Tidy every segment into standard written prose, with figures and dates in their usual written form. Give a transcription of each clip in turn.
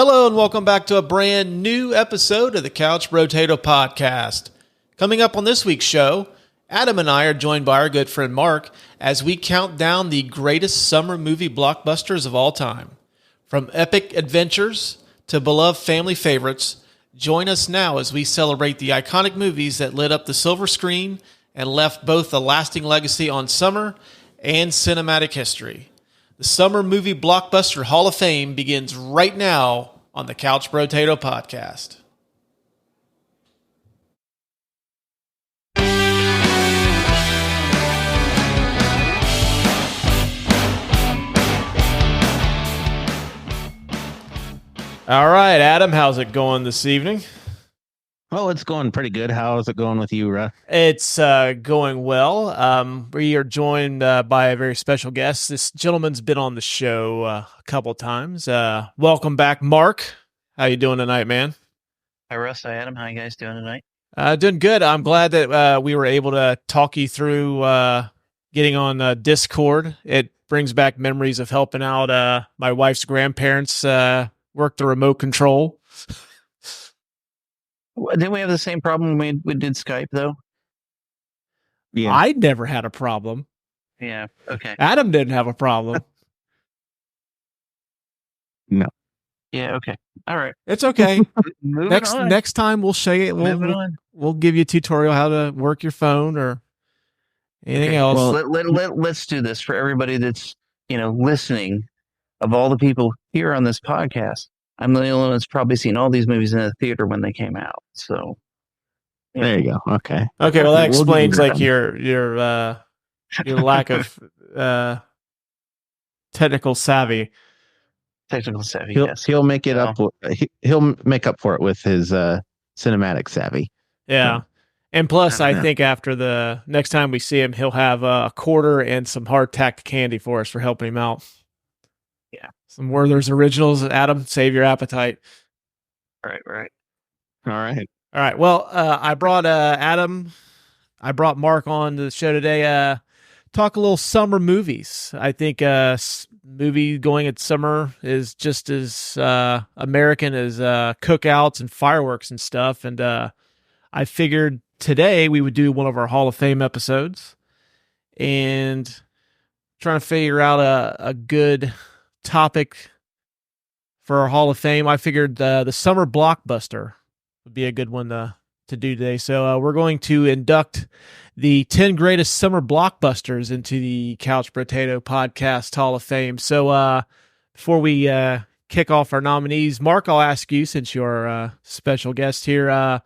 Hello and welcome back to a brand new episode of the Couch Brotato Podcast. Coming up on this week's show, Adam and I are joined by our good friend Mark as we count down the greatest summer movie blockbusters of all time. From epic adventures to beloved family favorites, join us now as we celebrate the iconic movies that lit up the silver screen and left both a lasting legacy on summer and cinematic history. The Summer Movie Blockbuster Hall of Fame begins right now on the Couch Brotato Podcast. All right, Adam, how's it going this evening? Oh, it's going pretty good. How's it going with you, Russ? It's going well. We are joined by a very special guest. This gentleman's been on the show a couple times. Welcome back, Mark. How you doing tonight, man? Hi, Russ. Hi, Adam. How you guys doing tonight? Doing good. I'm glad that we were able to talk you through getting on Discord. It brings back memories of helping out my wife's grandparents work the remote control. Didn't we have the same problem when we did Skype, though? Yeah. I never had a problem. Yeah, okay. Adam didn't have a problem. No. Yeah, okay. All right. It's okay. On. Next time we'll show you. We'll give you a tutorial how to work your phone or anything else. Well, let's do this for everybody that's listening. Of all the people here on this podcast, I'm the only one that's probably seen all these movies in the theater when they came out. So there you go. Okay. Okay. Well, that explains your lack of technical savvy. Yes. He'll make it up. He'll make up for it with his cinematic savvy. Yeah. And plus, I think after the next time we see him, he'll have a quarter and some hard-tacked candy for us for helping him out. Yeah. Some Werther's Originals. Adam, save your appetite. Right. All right. Well, I brought Mark on to the show today. Talk a little summer movies. I think movie going at summer is just as American as cookouts and fireworks and stuff. And I figured today we would do one of our Hall of Fame episodes and trying to figure out a good topic for our Hall of Fame. I figured the summer blockbuster would be a good one to do today. So we're going to induct the 10 greatest summer blockbusters into the Couch Brotato Podcast Hall of Fame. So before we kick off our nominees, Mark, I'll ask you, since you're a special guest here,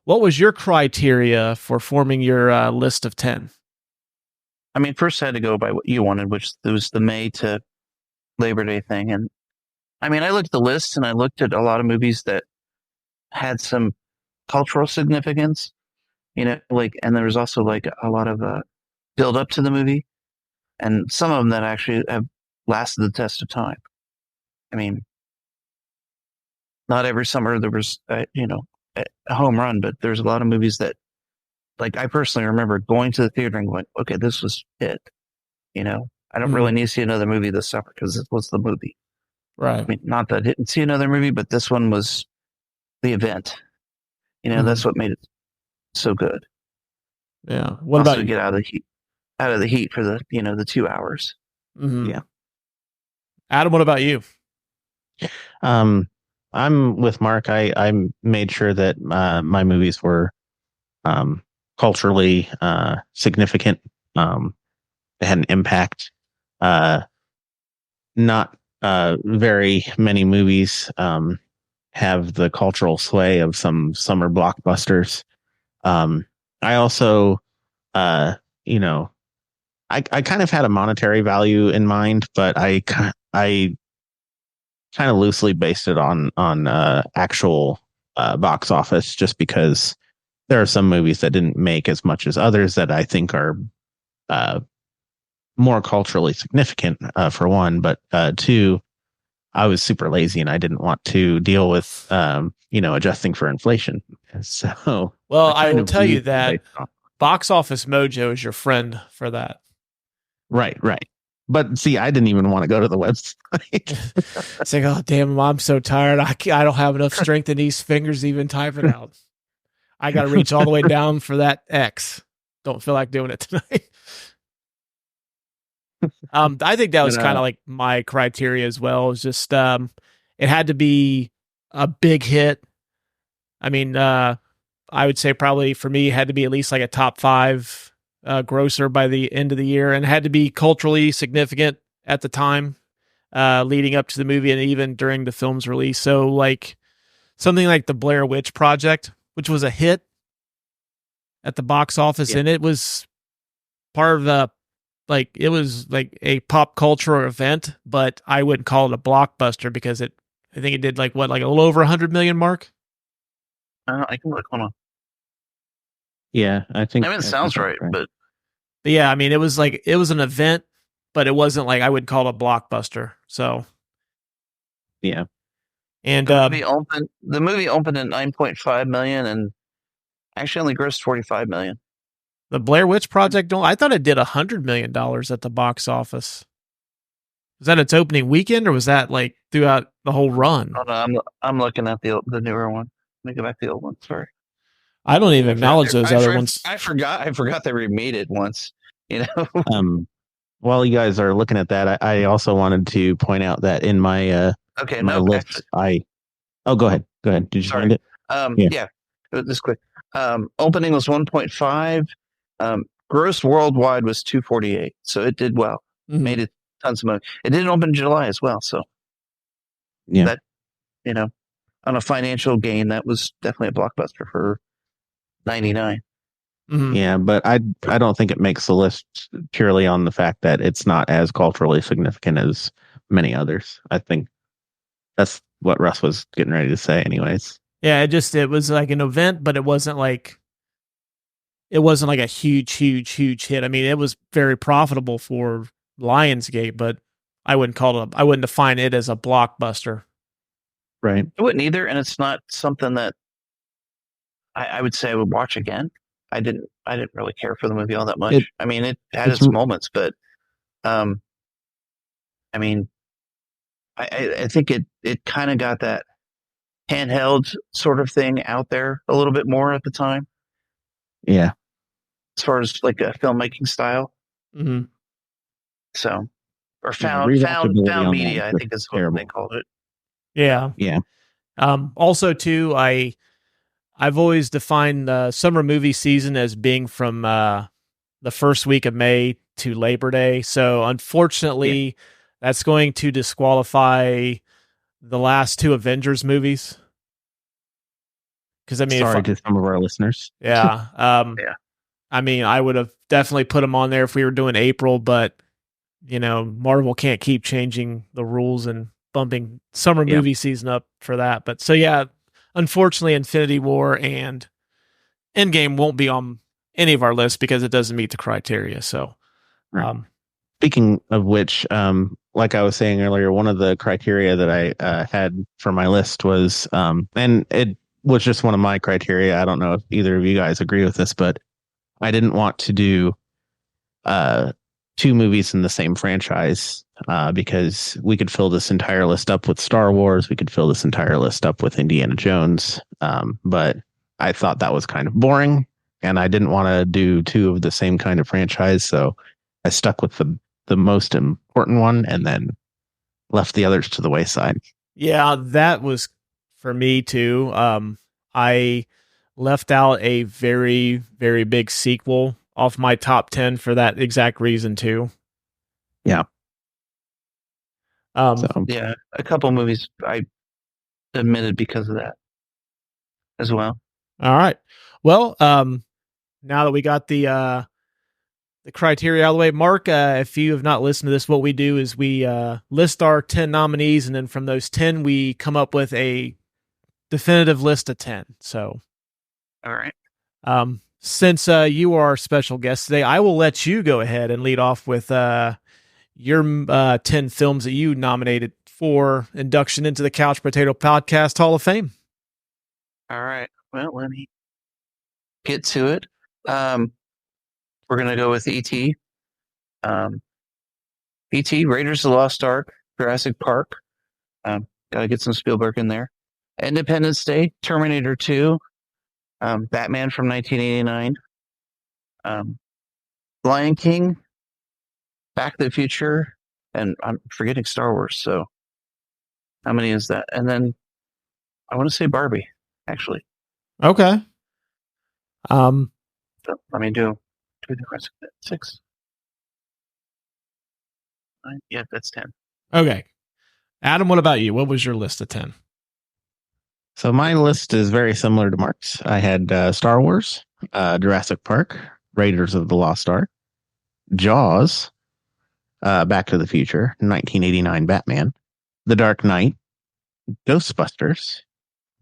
what was your criteria for forming your list of 10? I mean, first I had to go by what you wanted, which was the May to Labor Day thing. And I mean, I looked at the list and I looked at a lot of movies that had some cultural significance, and there was also a lot of build up to the movie, and some of them that actually have lasted the test of time. I mean, not every summer there was, a home run, but there's a lot of movies that, I personally remember going to the theater and going, okay, this was it. I don't really need to see another movie this summer because this was the movie. Right. I mean, not that I didn't see another movie, but this one was the event. That's what made it so good. Yeah. What also about you? Get out of the heat for the, the 2 hours. Mm-hmm. Yeah. Adam, what about you? I'm with Mark. I made sure that my movies were culturally significant. They had an impact. Not very many movies have the cultural sway of some summer blockbusters. I also, I kind of had a monetary value in mind, but I kind of loosely based it on actual box office, just because there are some movies that didn't make as much as others that I think are more culturally significant, for one, but two, I was super lazy and I didn't want to deal with, adjusting for inflation. So, well, I will tell you that Box Office Mojo is your friend for that. Right. But see, I didn't even want to go to the website. It's like, oh damn, I'm so tired. I don't have enough strength in these fingers to even type it out. I got to reach all the way down for that X. Don't feel like doing it tonight. I think that was kind of like my criteria as well. It was just it had to be a big hit. I mean, I would say probably for me, it had to be at least like a top 5 grosser by the end of the year, and it had to be culturally significant at the time, leading up to the movie and even during the film's release. So like something like the Blair Witch Project, which was a hit at the box office, and it was part of the, like, it was like a pop culture event, but I wouldn't call it a blockbuster because I think it did like a little over 100 million mark. I can look. Hold on. Yeah, I think. I mean, it sounds right, but yeah, I mean, it was an event, but it wasn't like I would call it a blockbuster. So, yeah. And the movie opened at 9.5 million and actually only grossed 45 million. The Blair Witch Project, I thought it did $100 million at the box office. Was that its opening weekend, or was that like throughout the whole run? Oh, no, I'm looking at the newer one. Let me go back to the old one. Sorry, I don't even acknowledge those other ones. I forgot they remade it once. You know. While you guys are looking at that, I also wanted to point out that in my list, go ahead. Did you find it? Yeah. This quick. Opening was 1.5. Gross worldwide was 248. So it did well. Mm-hmm. Made it tons of money. It didn't open in July as well. So yeah, that, on a financial gain, that was definitely a blockbuster for 99. Mm-hmm. Yeah, but I don't think it makes the list purely on the fact that it's not as culturally significant as many others. I think that's what Russ was getting ready to say anyways. Yeah, it was like an event, but it wasn't like a huge hit. I mean, it was very profitable for Lionsgate, but I wouldn't define it as a blockbuster. Right. I wouldn't either, and it's not something that I would say I would watch again. I didn't really care for the movie all that much. I mean, it had its moments, but I mean, I think it kind of got that handheld sort of thing out there a little bit more at the time. Yeah. As far as like a filmmaking style. Mm-hmm. So, or found media, I think is what they called it. Yeah. Yeah. Also too, I've always defined the summer movie season as being from the first week of May to Labor Day. So unfortunately, that's going to disqualify the last 2 Avengers movies. Because I mean, sorry to some of our listeners. Yeah. Yeah. I mean, I would have definitely put them on there if we were doing April, but Marvel can't keep changing the rules and bumping summer movie season up for that. But so yeah, unfortunately, Infinity War and Endgame won't be on any of our lists because it doesn't meet the criteria. So, speaking of which, like I was saying earlier, one of the criteria that I had for my list was, and it was just one of my criteria. I don't know if either of you guys agree with this, but I didn't want to do 2 movies in the same franchise because we could fill this entire list up with Star Wars. We could fill this entire list up with Indiana Jones. But I thought that was kind of boring, and I didn't want to do 2 of the same kind of franchise. So I stuck with the most important one and then left the others to the wayside. Yeah, that was for me too. I left out a very, very big sequel off my top 10 for that exact reason too. Yeah. Yeah, a couple movies I omitted because of that as well. All right. Well, now that we got the criteria out of the way, Mark, if you have not listened to this, what we do is we list our 10 nominees, and then from those 10, we come up with a definitive list of 10. So, all right. Since you are our special guest today, I will let you go ahead and lead off with your 10 films that you nominated for induction into the Couch Brotato Podcast Hall of Fame. All right. Well, let me get to it. We're going to go with E.T. E.T., Raiders of the Lost Ark, Jurassic Park. Gotta get some Spielberg in there. Independence Day, Terminator 2, Batman from 1989, Lion King, Back to the Future, and I'm forgetting Star Wars. So how many is that? And then I want to say Barbie, actually. Okay. So, let me do the rest of it. 6, 9. Yeah, that's 10. Okay. Adam, what about you? What was your list of 10? So my list is very similar to Mark's. I had Star Wars, Jurassic Park, Raiders of the Lost Ark, Jaws, Back to the Future, 1989 Batman, The Dark Knight, Ghostbusters,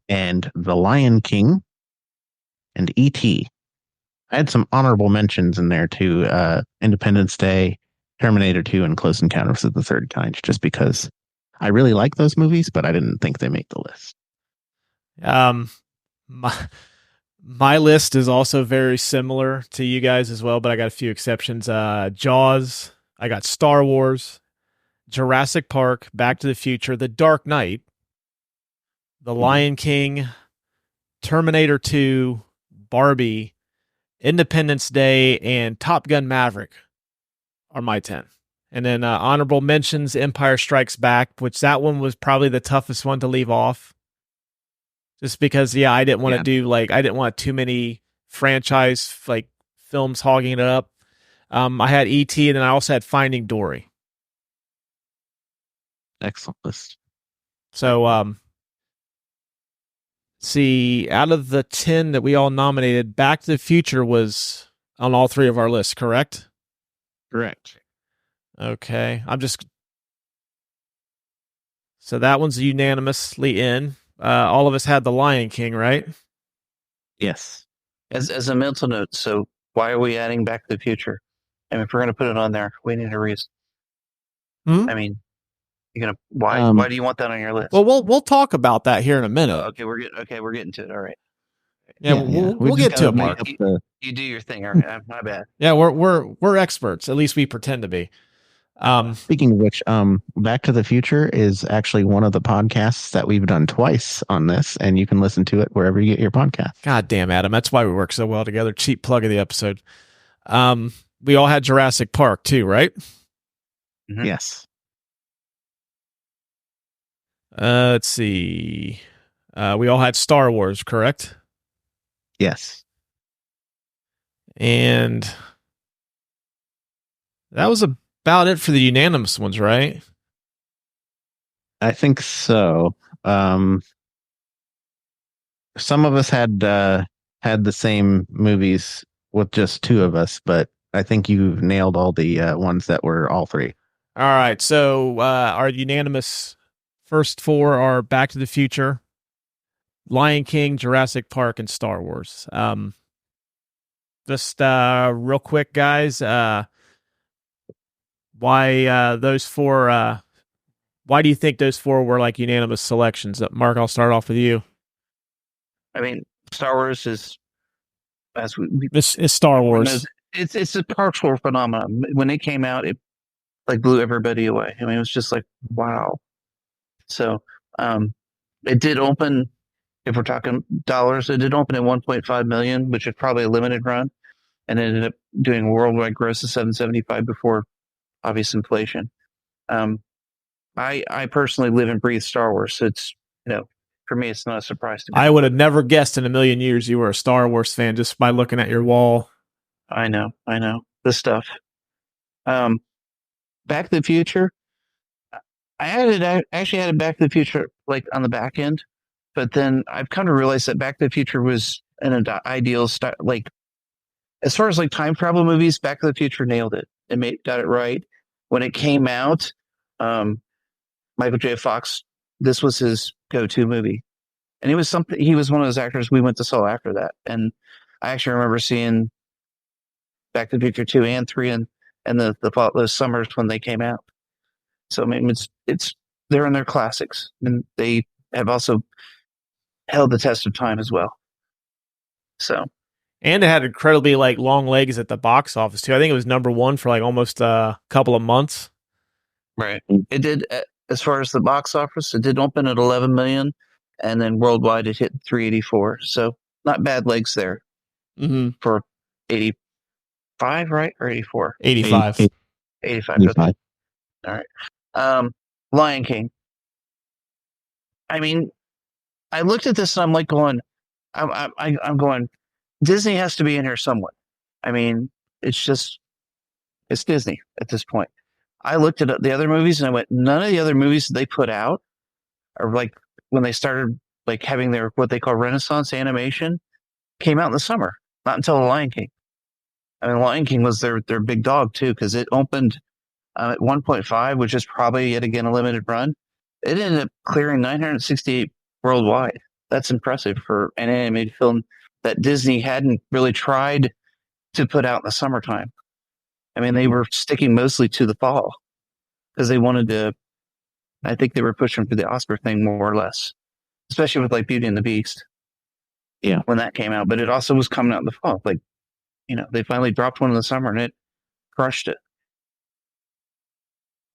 and The Lion King, and E.T. I had some honorable mentions in there too. Independence Day, Terminator 2, and Close Encounters of the Third Kind, just because I really like those movies, but I didn't think they made the list. My list is also very similar to you guys as well, but I got a few exceptions. Jaws, I got Star Wars, Jurassic Park, Back to the Future, The Dark Knight, The Lion King, Terminator 2, Barbie, Independence Day, and Top Gun Maverick are my 10. And then honorable mentions, Empire Strikes Back, which that one was probably the toughest one to leave off. Just because, I didn't want to do I didn't want too many franchise films hogging it up. I had E.T. and then I also had Finding Dory. Excellent list. So, see, out of the 10 that we all nominated, Back to the Future was on all 3 of our lists, correct? Correct. Okay. So that one's unanimously in. All of us had The Lion King, right? Yes. As a mental note, so why are we adding Back to the Future? I mean, if we're going to put it on there, we need a reason. I mean, why do you want that on your list? Well, we'll talk about that here in a minute. Okay, we're getting to it. All right. Yeah, we'll get to it, Mark. You do your thing. All right, my bad. Yeah, we're experts. At least we pretend to be. Speaking of which, Back to the Future is actually one of the podcasts that we've done twice on this, and you can listen to it wherever you get your podcast. God damn, Adam. That's why we work so well together. Cheap plug of the episode. We all had Jurassic Park too, right? Mm-hmm. Yes. Let's see. We all had Star Wars, correct? Yes. And that was about it for the unanimous ones, right? I think so. Some of us had the same movies with just 2 of us, but I think you've nailed all the ones that were all 3. All right. So our unanimous first 4 are Back to the Future, Lion King, Jurassic Park, and Star Wars. Just real quick, guys. Why those 4? Why do you think those 4 were unanimous selections? Mark, I'll start off with you. I mean, Star Wars is, as it's Star Wars. It's a cultural phenomenon. When it came out, it blew everybody away. I mean, it was just wow. So, it did open. If we're talking dollars, it did open at 1.5 million, which is probably a limited run, and it ended up doing worldwide gross of 775 before obvious inflation. I personally live and breathe Star Wars, so it's for me, it's not a surprise to me. I would have never guessed in a million years you were a Star Wars fan just by looking at your wall. I know this stuff. Back to the Future. I actually added Back to the Future on the back end, but then I've come to realize that Back to the Future was an ideal style. As far as time travel movies, Back to the Future nailed it. It got it right when it came out. Michael J. Fox, this was his go-to movie, and he was one of those actors we went to saw after that. And I actually remember seeing Back to the Future 2 and 3 and those summers when they came out. So I mean, they're in their classics, and they have also held the test of time as well. So, and it had incredibly long legs at the box office too. I think it was number 1 for almost a couple of months. Right. It did, as far as the box office, it did open at 11 million, and then worldwide it hit 384. So not bad legs there for 85, right? Or 84? 85. 85. Okay. All right. Lion King. I mean, I looked at this and I'm like going, I'm going, Disney has to be in here somewhat. I mean, it's Disney at this point. I looked at the other movies and I went, none of the other movies they put out are like when they started like having their what they call Renaissance animation came out in the summer, not until The Lion King. I mean, Lion King was their big dog too because it opened at 1.5, which is probably yet again a limited run. It ended up clearing 968 worldwide. That's impressive for an animated film that Disney hadn't really tried to put out in the summertime. I mean, they were sticking mostly to the fall because they wanted to. I think they were pushing for the Oscar thing more or less, especially with like Beauty and the Beast. Yeah, when that came out, but it also was coming out in the fall. Like, they finally dropped one in the summer and it crushed it.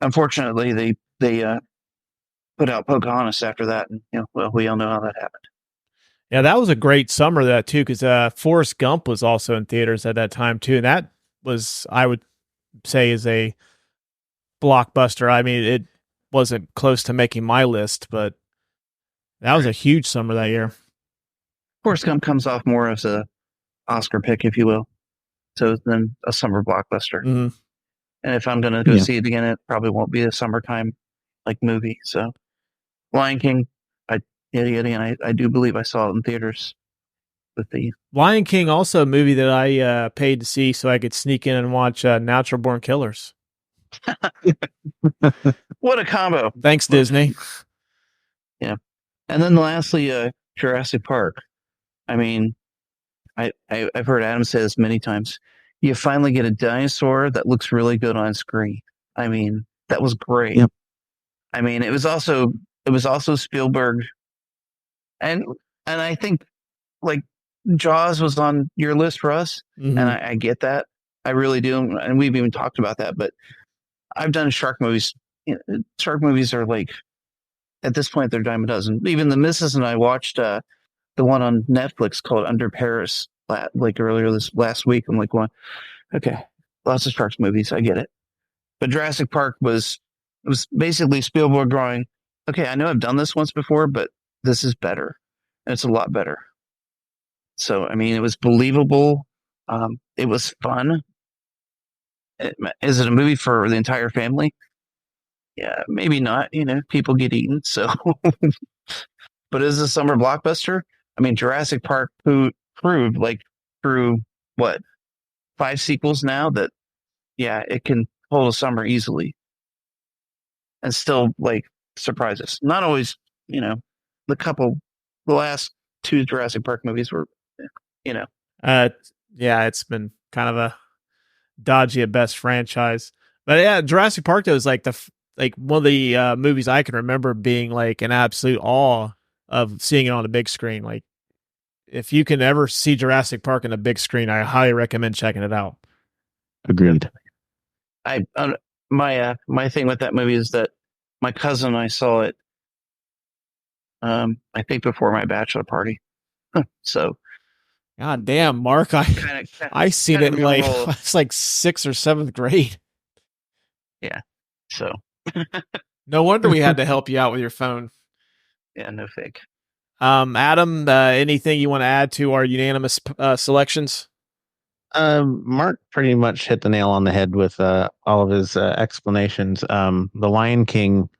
Unfortunately, they put out Pocahontas after that, and well, we all know how that happened. Yeah, that was a great summer that too, because Forrest Gump was also in theaters at that time too, and that was, I would say, is a blockbuster. I mean, it wasn't close to making my list, but that was a huge summer that year. Forrest Gump comes off more as a Oscar pick, if you will, so than a summer blockbuster. Mm-hmm. And if I'm going to go see it again, it probably won't be a summertime like movie. So, Lion King, I do believe I saw it in theaters. With the Lion King, also a movie that I paid to see so I could sneak in and watch Natural Born Killers. What a combo! Thanks, Disney. Yeah, and then lastly, Jurassic Park. I mean, I've heard Adam say this many times. You finally get a dinosaur that looks really good on screen. I mean, that was great. Yep. I mean, it was also Spielberg, and I think like Jaws was on your list for us, and I get that. I really do, and we've even talked about that. But I've done shark movies. Shark movies are like, at this point, they're dime a dozen. Even the missus and I watched the one on Netflix called Under Paris, like earlier this last week. I'm like, well, okay, lots of sharks movies. I get it. But Jurassic Park was basically Spielberg going, okay, I know I've done this once before, but this is better. And it's a lot better. So, I mean, it was believable. It was fun. Is it a movie for the entire family? Yeah, maybe not. People get eaten. So, but is it a summer blockbuster? I mean, Jurassic Park proved like through 5 sequels now that, yeah, it can hold a summer easily and still like surprise us. Not always, the last 2 Jurassic Park movies were, yeah, it's been kind of a dodgy at best franchise, but yeah, Jurassic Park though is like one of the movies I can remember being like an absolute awe of seeing it on a big screen. Like, if you can ever see Jurassic Park on a big screen, I highly recommend checking it out. Agreed. My thing with that movie is that my cousin and I saw it, I think before my bachelor party. So, God damn, Mark, I seen it like it's like 6th or 7th grade. Yeah. So, no wonder we had to help you out with your phone. Yeah, no fake. Adam, anything you want to add to our unanimous selections? Mark pretty much hit the nail on the head with all of his explanations. The Lion King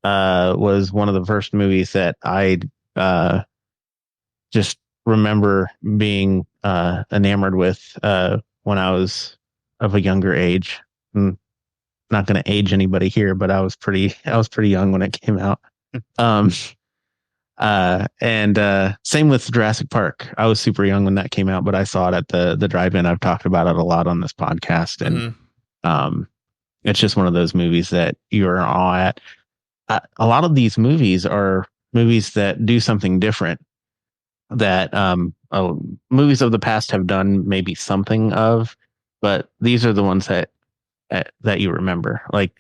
was one of the first movies that I just remember being enamored with when I was of a younger age. I'm not going to age anybody here, but I was pretty young when it came out. And same with Jurassic Park. I was super young when that came out, but I saw it at the drive-in. I've talked about it a lot on this podcast, and it's just one of those movies that you're in awe at. A lot of these movies are movies that do something different that movies of the past have done maybe something of, but these are the ones that you remember. Like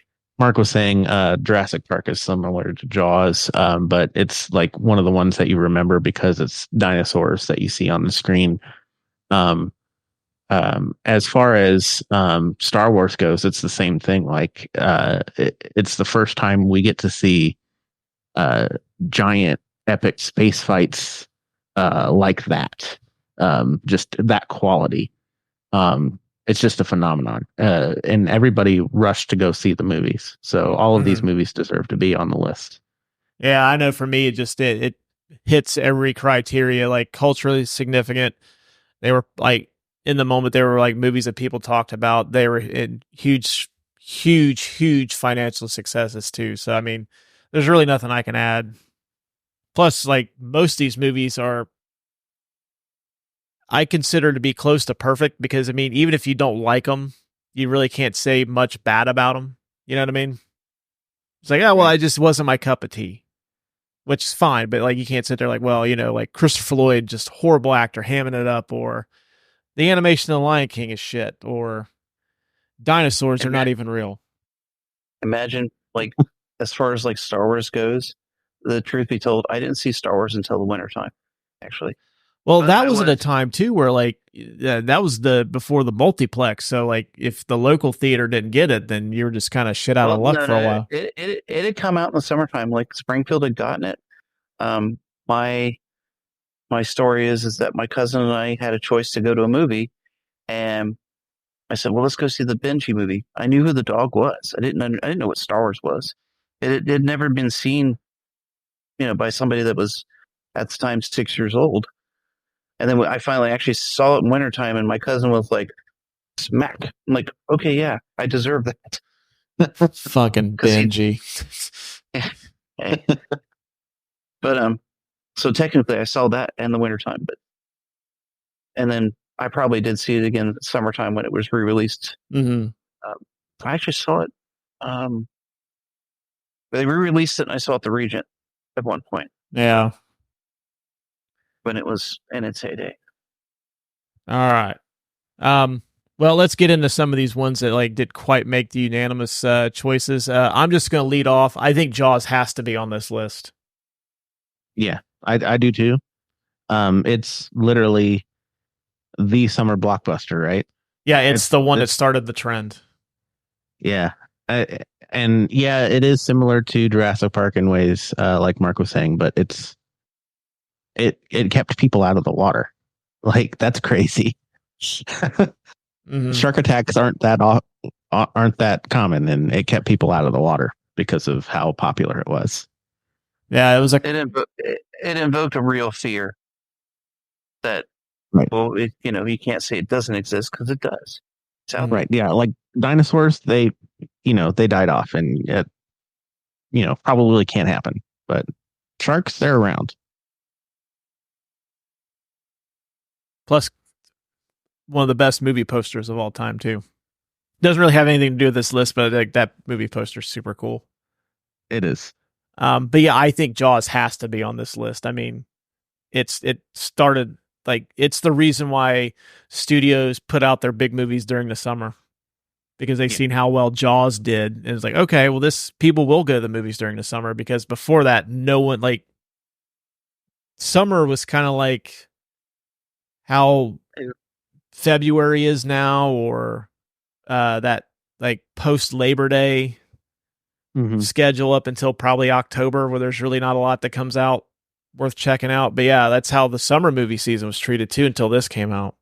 Mark was saying, Jurassic Park is similar to Jaws, but it's like one of the ones that you remember because it's dinosaurs that you see on the screen. As far as Star Wars goes, it's the same thing. Like it's the first time we get to see giant epic space fights like that. Just that quality. It's just a phenomenon. And everybody rushed to go see the movies. So all of these movies deserve to be on the list. Yeah, I know for me, it hits every criteria, like culturally significant. They were like, in the moment, they were like movies that people talked about. They were in huge financial successes too. So, I mean, there's really nothing I can add. Plus, like most of these movies I consider to be close to perfect because, I mean, even if you don't like them, you really can't say much bad about them. You know what I mean? It's like, oh, well, I just wasn't my cup of tea, which is fine. But like, you can't sit there like, well, you know, like Christopher Lloyd, just horrible actor, hamming it up, or the animation of The Lion King is shit, or dinosaurs are not even real. Imagine, like, as far as like Star Wars goes, the truth be told, I didn't see Star Wars until the wintertime, actually. Well, that was at a time too where like that was before the multiplex. So like if the local theater didn't get it, then you were just kind of shit out of luck for a while. It had come out in the summertime. Like Springfield had gotten it. My story is that my cousin and I had a choice to go to a movie, and I said, "Well, let's go see the Benji movie." I knew who the dog was. I didn't know what Star Wars was. It had never been seen, you know, by somebody that was at the time 6 years old. And then I finally actually saw it in wintertime, and my cousin was like, smack. I'm like, okay, yeah, I deserve that. Fucking Benji. But, so technically I saw that in the wintertime, and then I probably did see it again in the summertime when it was re-released. Mm-hmm. I actually saw it. They re-released it, and I saw it at the Regent at one point. Yeah. When it was in its heyday. All right. Well, let's get into some of these ones that like did quite make the unanimous choices. I'm just going to lead off. I think Jaws has to be on this list. Yeah, I do too. It's literally the summer blockbuster, right? Yeah, it's the one that started the trend. Yeah. And yeah, it is similar to Jurassic Park in ways, like Mark was saying, but it kept people out of the water. Like, that's crazy. Shark attacks aren't that common, and it kept people out of the water because of how popular it was. Yeah, it invoked a real fear that, right. Well, you can't say it doesn't exist because it does. Right. Yeah. Like dinosaurs, they died off, and it, probably can't happen, but sharks, they're around. Plus, one of the best movie posters of all time, too. Doesn't really have anything to do with this list, but like that movie poster is super cool. It is. But yeah, I think Jaws has to be on this list. I mean, it started, like, it's the reason why studios put out their big movies during the summer, because they've seen how well Jaws did. And it's like, okay, well, people will go to the movies during the summer, because before that, no one, like, summer was kind of like how February is now, or that like post Labor Day schedule up until probably October, where there's really not a lot that comes out worth checking out. But yeah, that's how the summer movie season was treated too until this came out.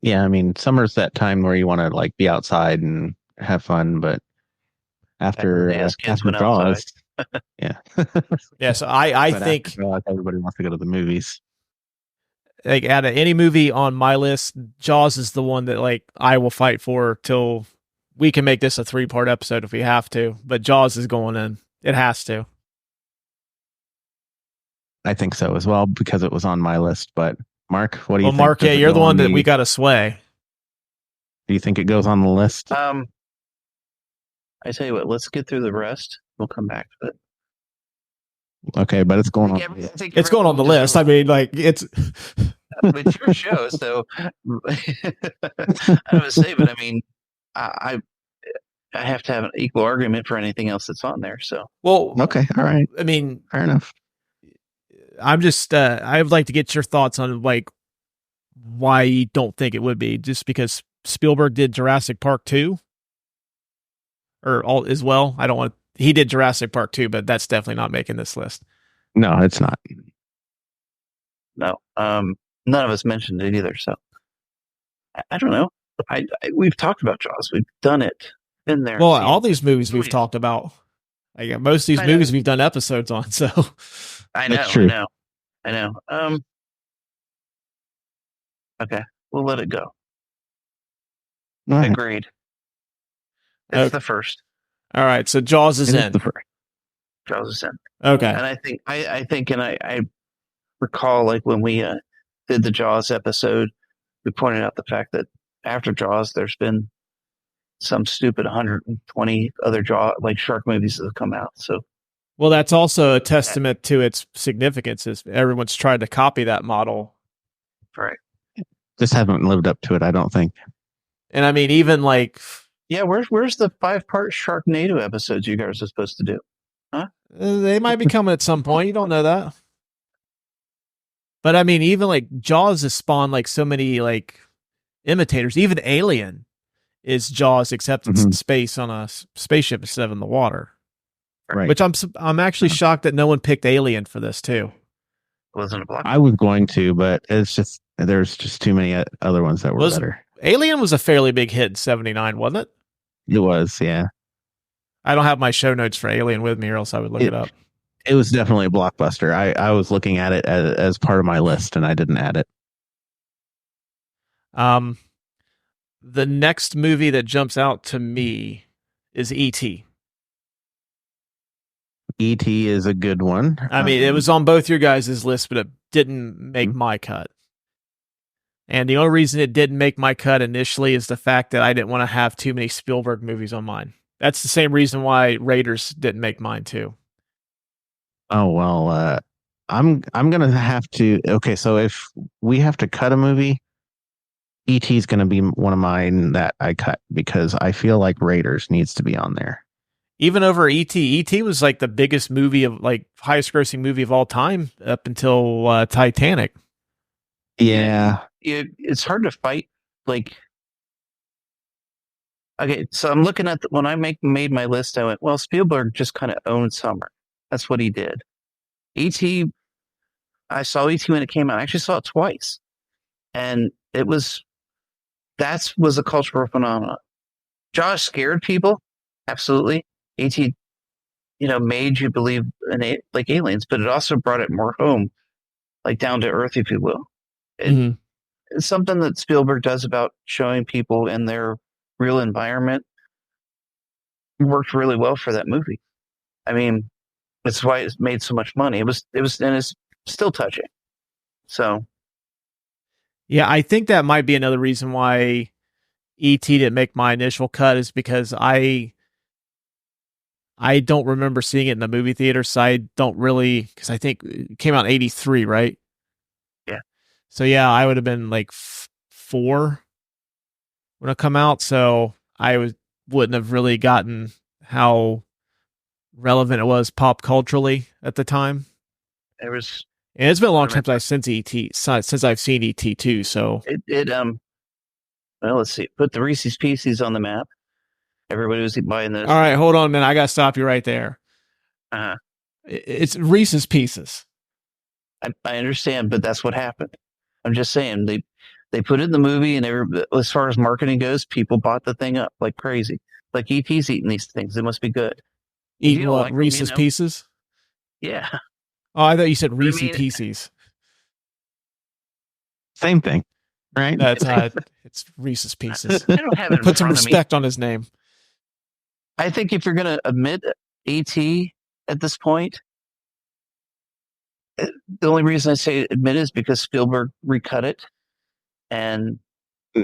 Yeah, I mean, summer's that time where you want to like be outside and have fun, but after Jaws, yeah, yeah. So I think everybody wants to go to the movies. Like, out of any movie on my list, Jaws is the one that like I will fight for till we can make this a 3-part episode if we have to. But Jaws is going in; it has to. I think so as well, because it was on my list. But Mark, what do you think? Well, Mark, yeah, you're the one that we got to sway. Do you think it goes on the list? I tell you what, let's get through the rest. We'll come back to it. Okay, but it's going on. It's going on the list. I mean, like, it's it's your show, so I don't say, but I mean, I have to have an equal argument for anything else that's on there. So, Well, Okay, all right, I mean, fair enough. I'm just I would like to get your thoughts on like why you don't think it would be, just because Spielberg did Jurassic Park 2 or all as well. I don't want he did Jurassic Park 2, but that's definitely not making this list. No, it's not. no, none of us mentioned it either. So, I don't know. We've talked about Jaws. We've done it. Been there. Well, seen all it. these movies we've talked about. Like, most of these I know. movies we've done episodes on, so I know. That's true. I know. Okay, we'll let it go. All right. Agreed. It's Okay. the first. all right. So Jaws is It is in. the first. Jaws is in. Okay. And I think, and I recall like when we did the Jaws episode, we pointed out the fact that after Jaws, there's been some stupid 120 other shark movies that have come out. So, Well, that's also a testament to its significance. Is everyone's tried to copy that model, right. Just haven't lived up to it, I don't think. and I mean, even like Yeah, where's the 5-part Sharknado episodes you guys are supposed to do? they might be coming at some point. You don't know that. But I mean, even like Jaws has spawned like so many like imitators. Even Alien is Jaws, except it's in space on a spaceship instead of in the water. Right. Which I'm actually shocked that no one picked Alien for this too. Wasn't a block. I was going to, but it's just there's just too many other ones that were better. Alien was a fairly big hit in '79, wasn't it? It was, yeah. I don't have my show notes for Alien with me, or else I would look it up. It was definitely a blockbuster. I was looking at it as part of my list, and I didn't add it. The next movie that jumps out to me is E.T. E.T. is a good one. I mean, it was on both your guys' list, but it didn't make my cut. And the only reason it didn't make my cut initially is the fact that I didn't want to have too many Spielberg movies on mine. That's the same reason why Raiders didn't make mine too. Oh well, I'm gonna have to. Okay, so if we have to cut a movie, E.T. is gonna be one of mine that I cut because I feel like Raiders needs to be on there. Even over E.T. E.T. was like the biggest movie of like highest grossing movie of all time up until Titanic. Yeah. It's hard to fight. Like, okay, so I'm looking at when I made my list, I went, well, Spielberg just kind of owned summer. That's what he did. E.T. I saw E.T. when it came out. I actually saw it twice, and that was a cultural phenomenon. Jaws scared people, absolutely. E.T. made you believe in like aliens, but it also brought it more home, like down to earth, if you will. It's something that Spielberg does about showing people in their real environment. Worked really well for that movie. I mean, that's why it's made so much money. It was, and it's still touching. So, yeah, I think that might be another reason why E.T. didn't make my initial cut, is because I don't remember seeing it in the movie theater, so I don't really, because I think it came out in '83, right? Yeah. So yeah, I would have been like 4 when it come out, so I wouldn't have really gotten how relevant it was pop culturally at the time. it was. And it's been a long time since I've seen E.T. too. So Well, let's see. Put the Reese's Pieces on the map. Everybody was buying those. all right, hold on a minute. I got to stop you right there. It's Reese's Pieces. I understand, but that's what happened. I'm just saying they put it in the movie, and as far as marketing goes, people bought the thing up like crazy. Like E.T.'s eating these things; they must be good. Eating what? Like Reese's Pieces? Yeah. Oh, I thought you said Reese's Pieces. Same thing, right? That's it's Reese's Pieces. I don't have it. Put some respect on his name. I think if you're going to admit E.T. at this point, the only reason I say admit is because Spielberg recut it, and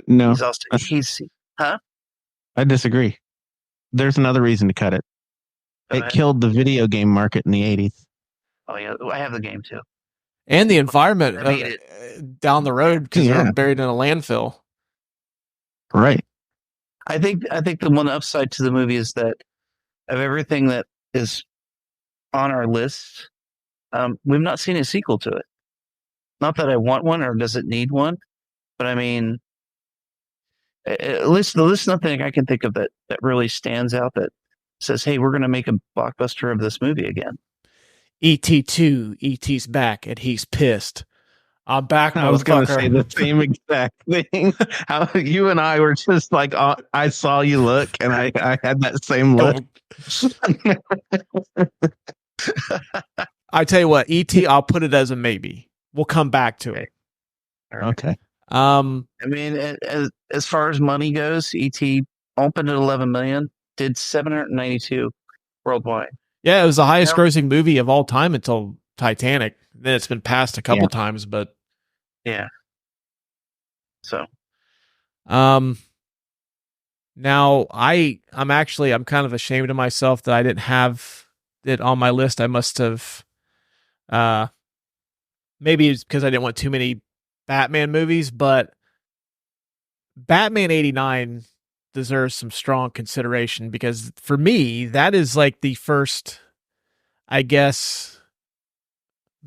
no, he's I disagree. There's another reason to cut it. It killed the video game market in the 80s. Oh yeah, I have the game too. And the environment down the road, because they're buried in a landfill. Right. I think the one upside to the movie is that of everything that is on our list, we've not seen a sequel to it. Not that I want one or does it need one, but I mean, at least nothing I can think of that really stands out that says, "Hey, we're going to make a blockbuster of this movie again." ET2, ET's back and he's pissed. I'm back, I was going to motherfucker. say the same exact thing. How you and I were just like, I saw you look, and I had that same look. I tell you what, ET, I'll put it as a maybe. We'll come back to it. Okay. I mean, as far as money goes, ET opened at 11 million, did 792 worldwide. Yeah, it was the highest grossing movie of all time until Titanic. Then it's been passed a couple times, but yeah. So, now I'm kind of ashamed of myself that I didn't have it on my list. I must have, maybe it's because I didn't want too many Batman movies, but Batman 89 deserves some strong consideration because for me, that is like the first, I guess,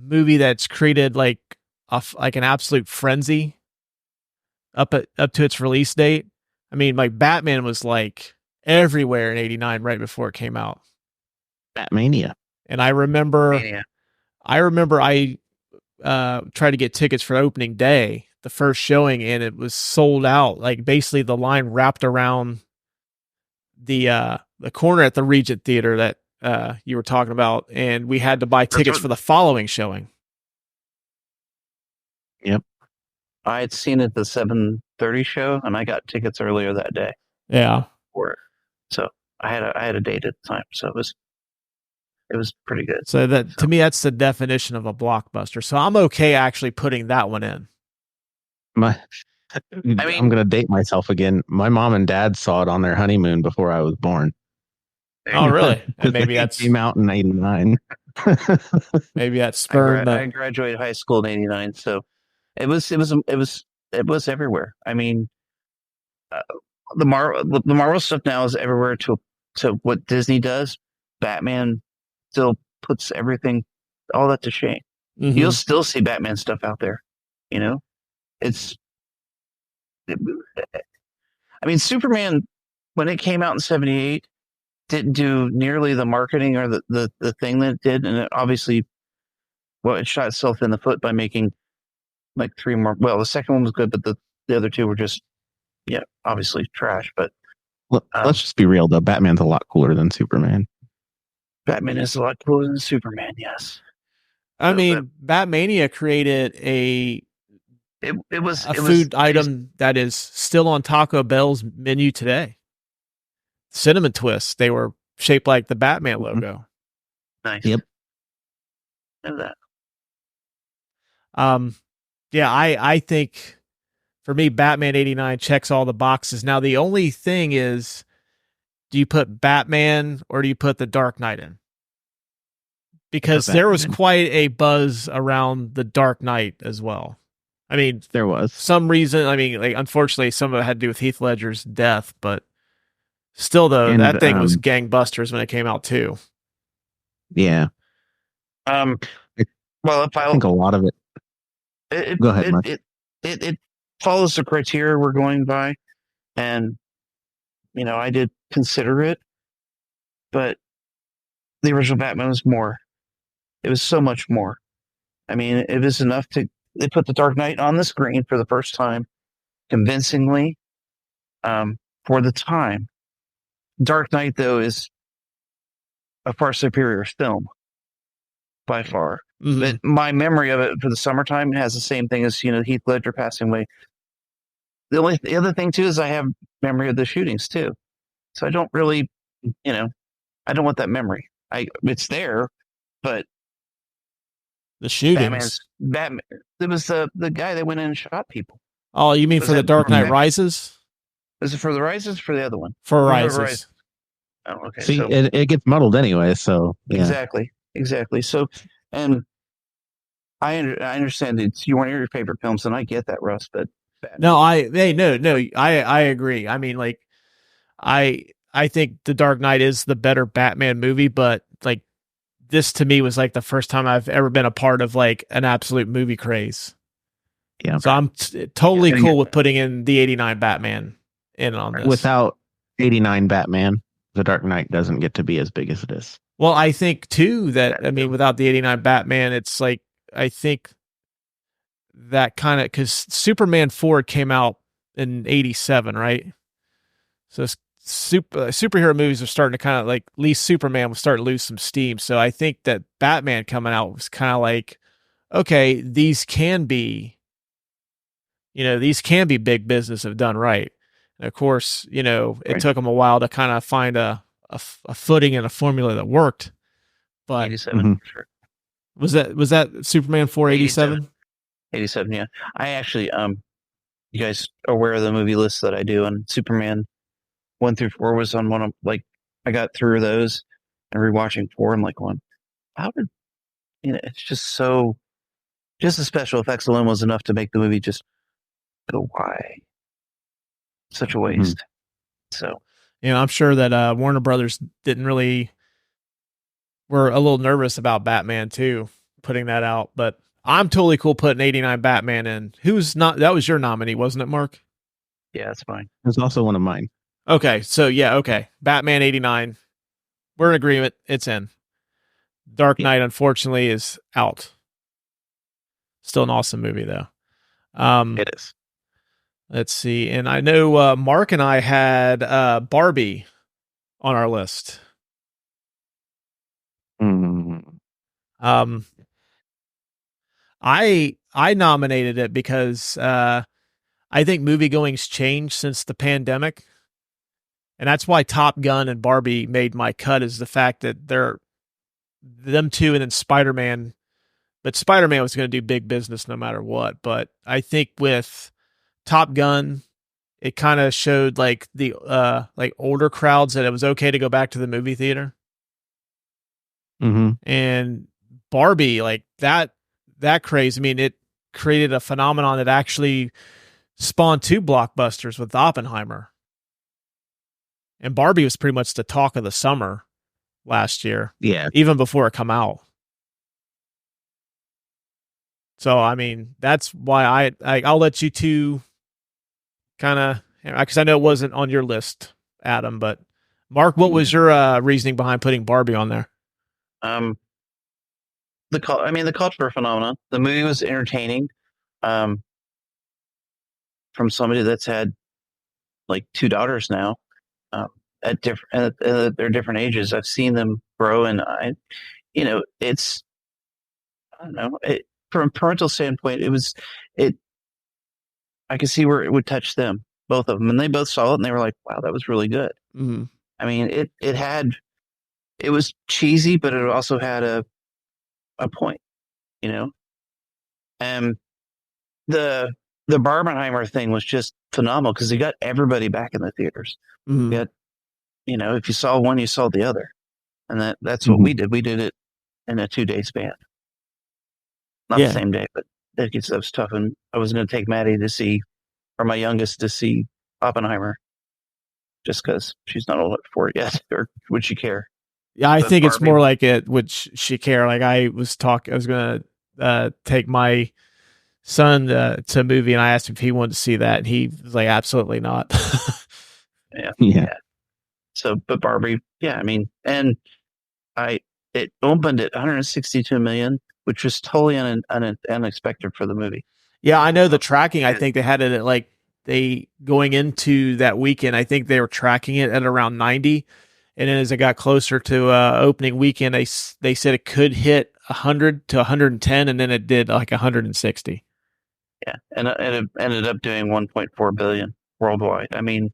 movie that's created like an absolute frenzy up to its release date. I mean, like Batman was like everywhere in 89 right before it came out. Batmania. And I remember I tried to get tickets for opening day, the first showing, and it was sold out. Like basically the line wrapped around the corner at the Regent Theater that you were talking about, and we had to buy tickets for the following showing. Yep. I had seen it at the 7:30 show, and I got tickets earlier that day. Yeah. For it. So I had a date at the time, so it was pretty good. So to me, that's the definition of a blockbuster. So I'm okay actually putting that one in. I'm going to date myself again. My mom and dad saw it on their honeymoon before I was born. Oh, really? And maybe that came out in 89. Maybe that's spurned. I graduated high school in 89, so it was everywhere. I mean, the Marvel stuff now is everywhere to what Disney does. Batman still puts everything, all that to shame. Mm-hmm. You'll still see Batman stuff out there. You know, I mean, Superman, when it came out in 78, didn't do nearly the marketing or the thing that it did. And it obviously, it shot itself in the foot by making like 3 more. Well, the second one was good, but the other 2 were just, obviously trash. But let's just be real, though. Batman's a lot cooler than Superman. Batman is a lot cooler than Superman, yes. I mean, Batmania created a food item that is still on Taco Bell's menu today. Cinnamon twists. They were shaped like the Batman logo. Nice. Yep. Know that. Yeah, I think for me, Batman 89 checks all the boxes. Now, the only thing is, do you put Batman or do you put The Dark Knight in? Because there was quite a buzz around The Dark Knight as well. I mean, there was some reason. I mean, like, unfortunately, some of it had to do with Heath Ledger's death, but still, though, that thing was gangbusters when it came out too. Yeah. Well, I think a lot of it. Go ahead, Mike. It follows the criteria we're going by, and I did consider it, but the original Batman was more. It was so much more. I mean, it was enough they put the Dark Knight on the screen for the first time, convincingly, for the time. Dark Knight, though, is a far superior film, by far. Mm-hmm. But my memory of it for the summertime has the same thing as, Heath Ledger passing away. The other thing, too, is I have memory of the shootings, too. So I don't really, I don't want that memory. It's there, but the shootings. Batman. It was the guy that went in and shot people. Oh, you mean for The Dark Knight Rises? Is it for the Rises or for the other one? For Rises. Oh, okay. See, it gets muddled anyway, so yeah. Exactly. So, and I understand it's one of your favorite films, and I get that, Russ. But no, I agree. I mean, like, I think The Dark Knight is the better Batman movie, but like this to me was like the first time I've ever been a part of like an absolute movie craze. Yeah. So I'm totally cool with putting in the 89 Batman in on this. Without 89 Batman, The Dark Knight doesn't get to be as big as it is. Well, I think too that, I mean, without the 89 Batman, it's like, I think that kind of, because Superman 4 came out in 87, right? So superhero movies are starting to kind of like, at least Superman was starting to lose some steam. So I think that Batman coming out was kind of like, okay, these can be big business if done right. And of course, it took them a while to kind of find a footing and a formula that worked. But 87, sure. Was that Superman 487? 87, yeah. I actually, you guys are aware of the movie list that I do, and Superman 1 through 4 was on one of, like, I got through those and rewatching 4. I'm like, going, how did, it's just so, just the special effects alone was enough to make the movie just go, why? Such a waste. So, I'm sure that Warner Brothers were a little nervous about Batman too, putting that out, but I'm totally cool putting 89 Batman in. That was your nominee, wasn't it, Mark? Yeah, that's fine. It was also one of mine. Okay, so yeah, okay. Batman 89. We're in agreement. It's in. Dark Knight, unfortunately, is out. Still an awesome movie, though. It is. Let's see. And I know Mark and I had Barbie on our list. I nominated it because I think moviegoing's changed since the pandemic. And that's why Top Gun and Barbie made my cut, is the fact that they're them two and then Spider-Man. But Spider-Man was going to do big business no matter what. But I think with Top Gun, it kind of showed like the like older crowds that it was okay to go back to the movie theater. Mm-hmm. And Barbie, like that craze, I mean, it created a phenomenon that actually spawned 2 blockbusters with Oppenheimer. And Barbie was pretty much the talk of the summer last year. Yeah. Even before it come out. So, I mean, that's why I'll let you two kind of, because I know it wasn't on your list, Adam, but Mark, what was your reasoning behind putting Barbie on there? The cultural phenomenon. The movie was entertaining. From somebody that's had like 2 daughters now, at their different ages. I've seen them grow, and I don't know. From a parental standpoint, I could see where it would touch them, both of them, and they both saw it, and they were like, "Wow, that was really good." Mm-hmm. I mean, it was cheesy, but it also had a point, and the Barbenheimer thing was just phenomenal because it got everybody back in the theaters. Mm-hmm. If you saw one, you saw the other, and that's what we did. We did it in a 2-day span, not the same day, but that was tough. And I was going to take Maddie or my youngest to see Oppenheimer, just because she's not old enough for it yet, or would she care? Yeah, I think it's more like it. Would she care? Like I was going to take my son to a movie, and I asked him if he wanted to see that, and he was like, absolutely not. Yeah. So, but Barbie, I mean, and it opened at 162 million, which was totally unexpected for the movie. Yeah, I know the tracking. I think they had it at going into that weekend. I think they were tracking it at around 90, and then as it got closer to opening weekend, they said it could hit 100 to 110, and then it did like 160. Yeah, and it ended up doing 1.4 billion worldwide. I mean,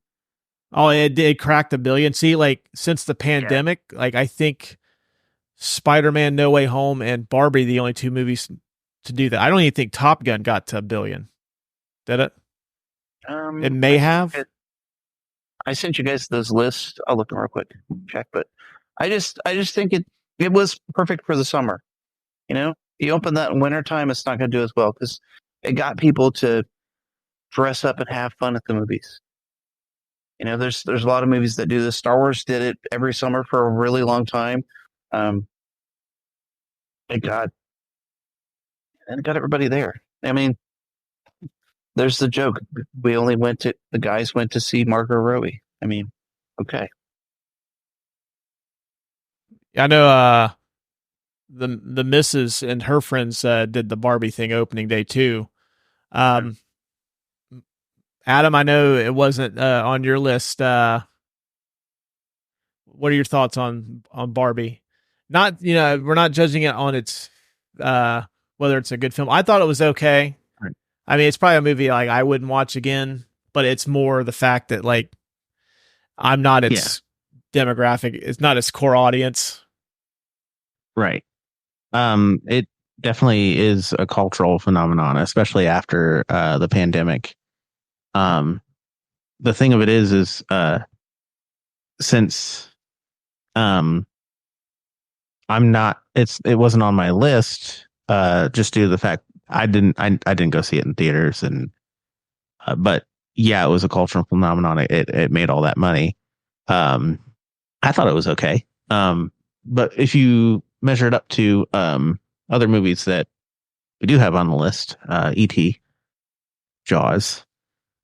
it cracked $1 billion. See, like since the pandemic, like I think Spider-Man: No Way Home and Barbie, the only 2 movies to do that. I don't even think Top Gun got to $1 billion. Did it? It may have. I sent you guys those lists. I'll look them real quick, check. But I just think it was perfect for the summer. You open that in wintertime, it's not going to do as well because it got people to dress up and have fun at the movies. There's a lot of movies that do this. Star Wars did it every summer for a really long time. It got everybody there. I mean, there's the joke. The guys went to see Margot Robbie. I mean, okay. I know the missus and her friends did the Barbie thing opening day too. Adam, I know it wasn't on your list. What are your thoughts on Barbie? Not, we're not judging it on its whether it's a good film. I thought it was okay. Right. I mean, it's probably a movie like I wouldn't watch again, but it's more the fact that like I'm not its demographic. It's not its core audience. Right. It definitely is a cultural phenomenon, especially after the pandemic. The thing of it is since I'm not, it wasn't on my list, just due to the fact I didn't go see it in theaters, and but yeah, it was a cultural phenomenon. It made all that money. I thought it was okay. But if you measure it up to other movies that we do have on the list, E.T., Jaws,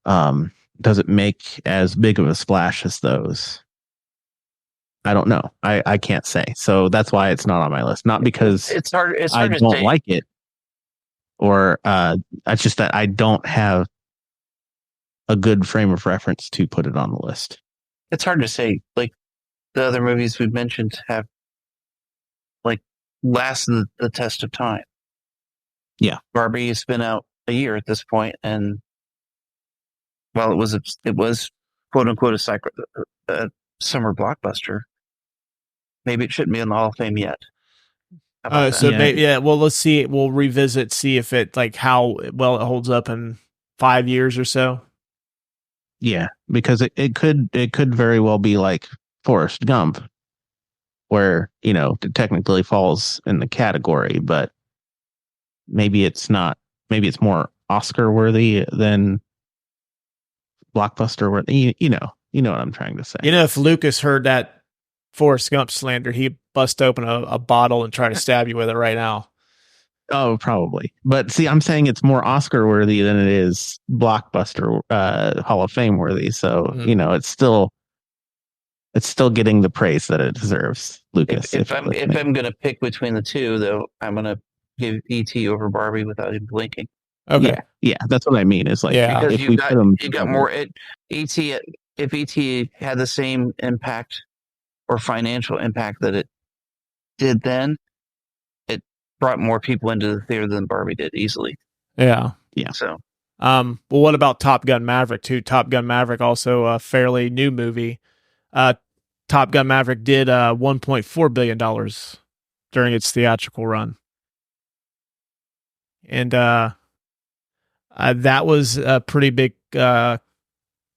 does it make as big of a splash as those? I don't know. I can't say. So that's why it's not on my list. Not because it's hard I to don't say. like it, or it's just that I don't have a good frame of reference to put it on the list. It's hard to say. Like the other movies we've mentioned have like lasted the test of time. Yeah, Barbie has been out a year at this point, and while it was quote unquote a summer blockbuster, maybe it shouldn't be in the Hall of Fame yet. Well, let's see. We'll revisit, see if it like how well it holds up in 5 years or so. Yeah, because it could very well be like Forrest Gump, where it technically falls in the category, but maybe it's not. Maybe it's more Oscar worthy than blockbuster worthy. You know what I'm trying to say. If Lucas heard that Forrest Gump slander, he'd bust open a bottle and try to stab you with it right now. Oh, probably. But see, I'm saying it's more Oscar worthy than it is blockbuster Hall of Fame worthy. So, it's still getting the praise that it deserves, Lucas. If I'm going to pick between the two, though, I'm going to give E.T. over Barbie without even blinking. Okay. Yeah, that's what I mean. It's like, because if we put them, you got more. E.T. If E.T. had the same impact or financial impact that it did then, it brought more people into the theater than Barbie did easily. Yeah. So, well, what about Top Gun Maverick too? Top Gun Maverick, also a fairly new movie. Top Gun Maverick did $1.4 billion during its theatrical run. And that was a pretty big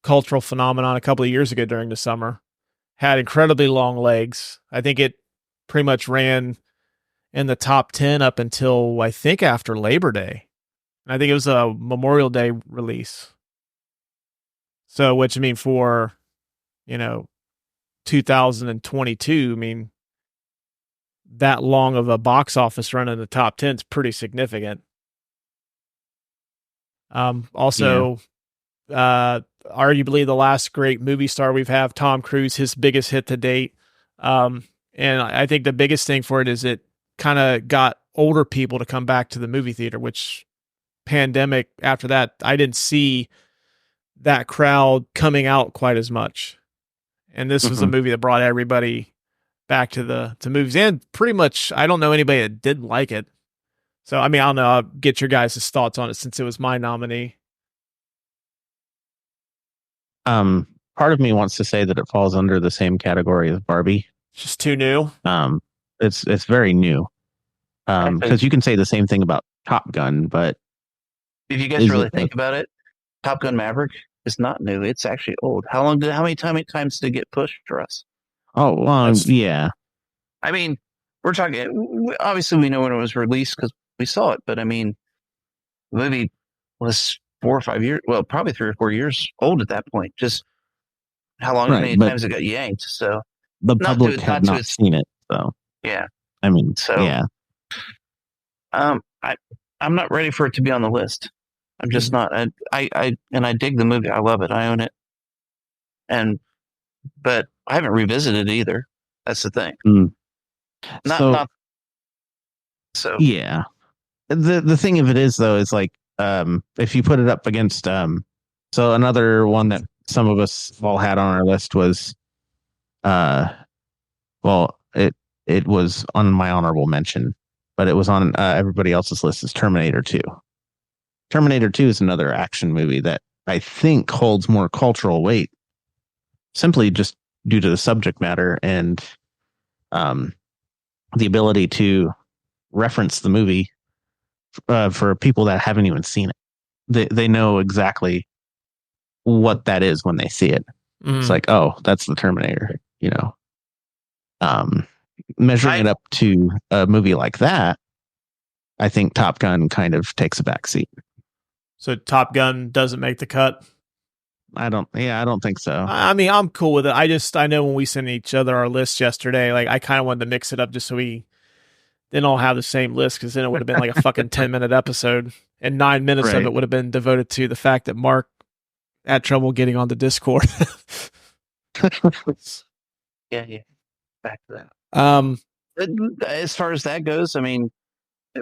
cultural phenomenon a couple of years ago during the summer. Had incredibly long legs. I think it pretty much ran in the top 10 up until, I think, after Labor Day. I think it was a Memorial Day release. So, which I mean, for, 2022, I mean, that long of a box office run in the top 10 is pretty significant. Also, arguably the last great movie star we've had, Tom Cruise, his biggest hit to date. And I think the biggest thing for it is it kind of got older people to come back to the movie theater, which pandemic after that, I didn't see that crowd coming out quite as much. And this was a movie that brought everybody back to movies, and pretty much, I don't know anybody that didn't like it. So, I mean, I don't know. I'll get your guys' thoughts on it since it was my nominee. Part of me wants to say that it falls under the same category as Barbie. It's just too new. It's very new. Because you can say the same thing about Top Gun, but if you guys really think about it, Top Gun Maverick is not new. It's actually old. How many times did it get pushed for us? Oh, well, yeah. I mean, we're talking, obviously we know when it was released because we saw it, but I mean, the movie was 4 or 5 years, well, probably 3 or 4 years old at that point. Just how long, how many times it got yanked. So the public had not seen it. So yeah, I mean, so yeah. I'm not ready for it to be on the list. I'm just not. I dig the movie. I love it. I own it. But I haven't revisited it either. That's the thing. So yeah. The thing of it is though, is like if you put it up against so another one that some of us all had on our list was it was on my honorable mention, but it was on everybody else's list, is Terminator 2. Terminator 2 is another action movie that I think holds more cultural weight, simply just due to the subject matter and the ability to reference the movie for people that haven't even seen it. They know exactly what that is when they see it. It's like, oh, that's the Terminator, you know. Measuring it up to a movie like that, I think Top Gun kind of takes a back seat. So Top Gun doesn't make the cut? I don't think so. I mean, I'm cool with it. I know when we sent each other our lists yesterday, like I kind of wanted to mix it up just so we didn't all have the same list, because then it would have been like a fucking 10-minute episode, and 9 minutes of it would have been devoted to the fact that Mark had trouble getting on the Discord. yeah. Back to that. As far as that goes, I mean,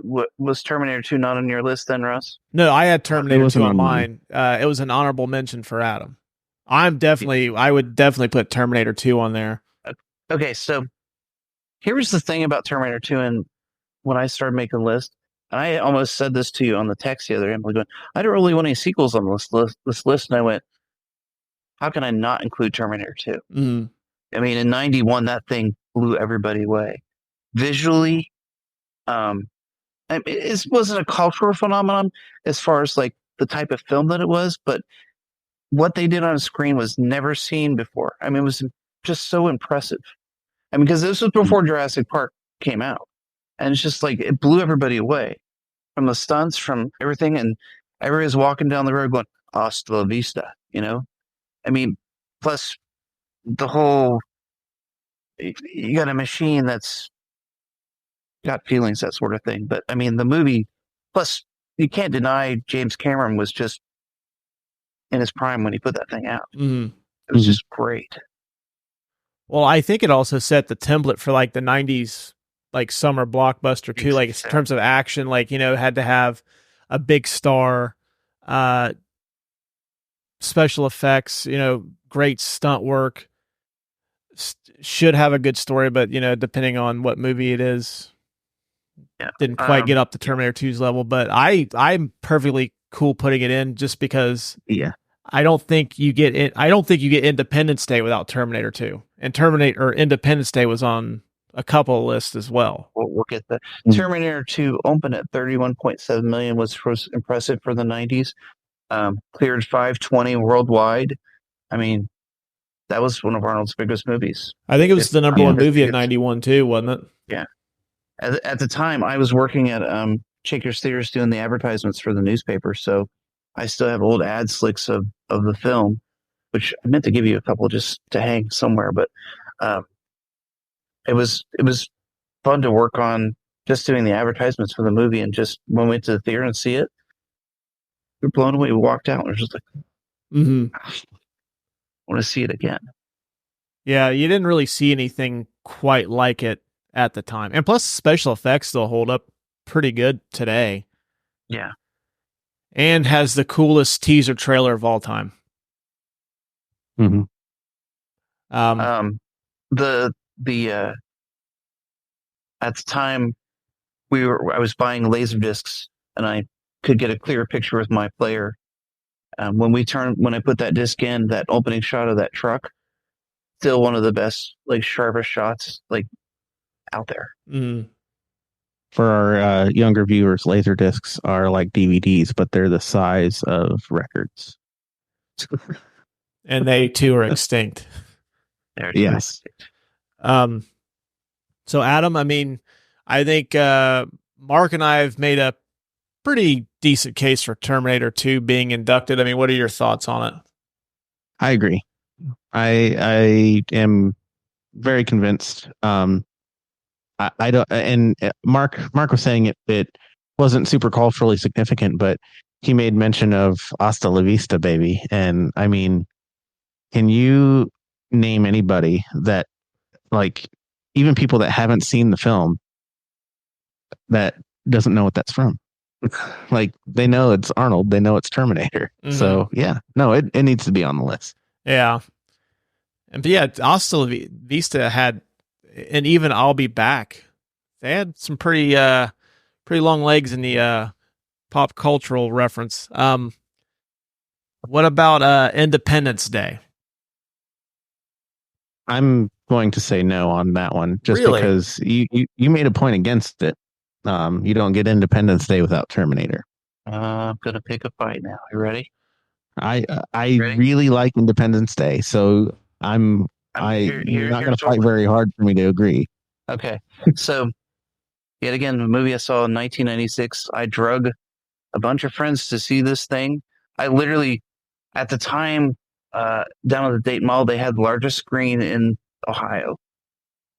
was Terminator 2 not on your list then, Russ? No, I had Terminator 2 on mine. It was an honorable mention for Adam. I would definitely put Terminator 2 on there. Okay, so here's the thing about Terminator 2, and when I started making a list, and I almost said this to you on the text the other day, I'm like, I don't really want any sequels on this list, and I went, how can I not include Terminator 2? Mm-hmm. I mean, in 91, that thing blew everybody away. Visually, it wasn't a cultural phenomenon as far as like the type of film that it was, but what they did on screen was never seen before. I mean, it was just so impressive. I mean, because this was before Jurassic Park came out, and it's just like it blew everybody away from the stunts, from everything, and everybody's walking down the road going "Hasta la vista," you know. I mean, plus the whole, you got a machine that's got feelings, that sort of thing. But I mean, the movie, plus you can't deny James Cameron was just in his prime when he put that thing out. Mm-hmm. It was just great. Well, I think it also set the template for like the 90s, like summer blockbuster too, like in terms of action, like, you know, had to have a big star, special effects, you know, great stunt work, should have a good story, but, you know, depending on what movie it is, didn't quite get up to Terminator 2's level. But I'm perfectly cool putting it in, just because I don't think you get Independence Day without Terminator 2, and Independence Day was on a couple of lists as well. We'll get that. Terminator 2 opened at 31.7 million, was impressive for the 90s. Cleared 520 worldwide. I mean, that was one of Arnold's biggest movies. I think it was the number one movie in 91 too, wasn't it? Yeah. At the time, I was working at Shakers Theaters doing the advertisements for the newspaper, so I still have old ad slicks of the film, which I meant to give you a couple just to hang somewhere, but it was fun to work on just doing the advertisements for the movie, and just when we went to the theater and see it, we were blown away. We walked out and it was just like, I want to see it again. Yeah, you didn't really see anything quite like it at the time. And plus, special effects still hold up pretty good today. Yeah. And has the coolest teaser trailer of all time. Mm-hmm. At the time, I was buying laser discs, and I could get a clearer picture with my player. When I put that disc in, that opening shot of that truck, still one of the best, like, sharpest shots, like, out there. Mm. For our younger viewers, laser discs are like DVDs, but they're the size of records. And they too are extinct. Yes. So Adam, I mean, I think Mark and I have made a pretty decent case for Terminator 2 being inducted. I mean, what are your thoughts on it? I agree. I am very convinced. I don't, and Mark was saying it wasn't super culturally significant, but he made mention of Hasta la Vista, baby. And I mean, can you name anybody that, like, even people that haven't seen the film, that doesn't know what that's from? Like, they know it's Arnold, they know it's Terminator. Mhm. So yeah, no, it needs to be on the list. Yeah. And but yeah, Hasta la Vista had, and even I'll Be Back. They had some pretty long legs in the pop cultural reference. What about Independence Day? I'm going to say no on that one, just Really? because you made a point against it. You don't get Independence Day without Terminator. I'm gonna pick a fight now. You ready? I Ready? really like Independence Day, so you're not going to fight very hard for me to agree. Okay, so yet again, the movie I saw in 1996. I drug a bunch of friends to see this thing. I literally, at the time, down at the Dayton Mall, they had the largest screen in Ohio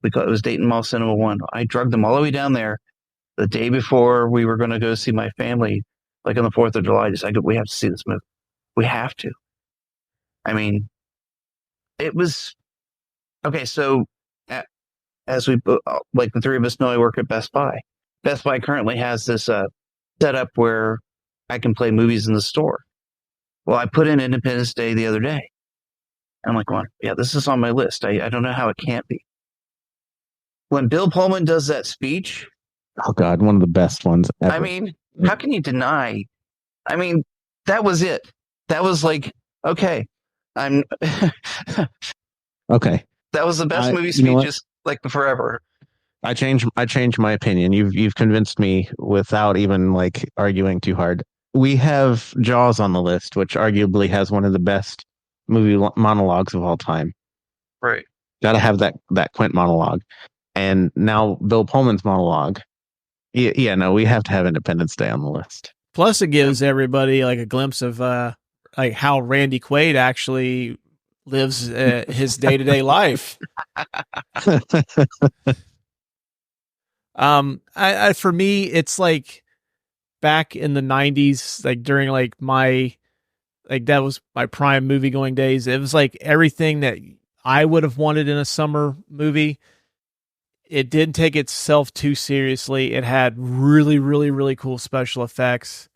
because it was Dayton Mall Cinema One. I drugged them all the way down there the day before we were going to go see my family, like on the 4th of July. We have to see this movie. We have to. I mean, it was okay. So, as we like the three of us know, I work at Best Buy. Best Buy currently has this setup where I can play movies in the store. Well, I put in Independence Day the other day. I'm like, well, yeah, this is on my list. I don't know how it can't be. When Bill Pullman does that speech, Oh God, one of the best ones ever. I mean, how can you deny? I mean, that was it. That was like, okay, I'm. Okay, That was the best movie speeches like forever. I changed my opinion. You've convinced me without even like arguing too hard. We have Jaws on the list, which arguably has one of the best movie monologues of all time. Right. Got to have that Quint monologue, and now Bill Pullman's monologue. Yeah, no, we have to have Independence Day on the list. Plus, it gives everybody like a glimpse of like how Randy Quaid actually lives his day-to-day life. I for me, it's like back in the 90s, like during like that was my prime movie going days. It was like everything that I would have wanted in a summer movie. It didn't take itself too seriously. It had really, really, really cool special effects,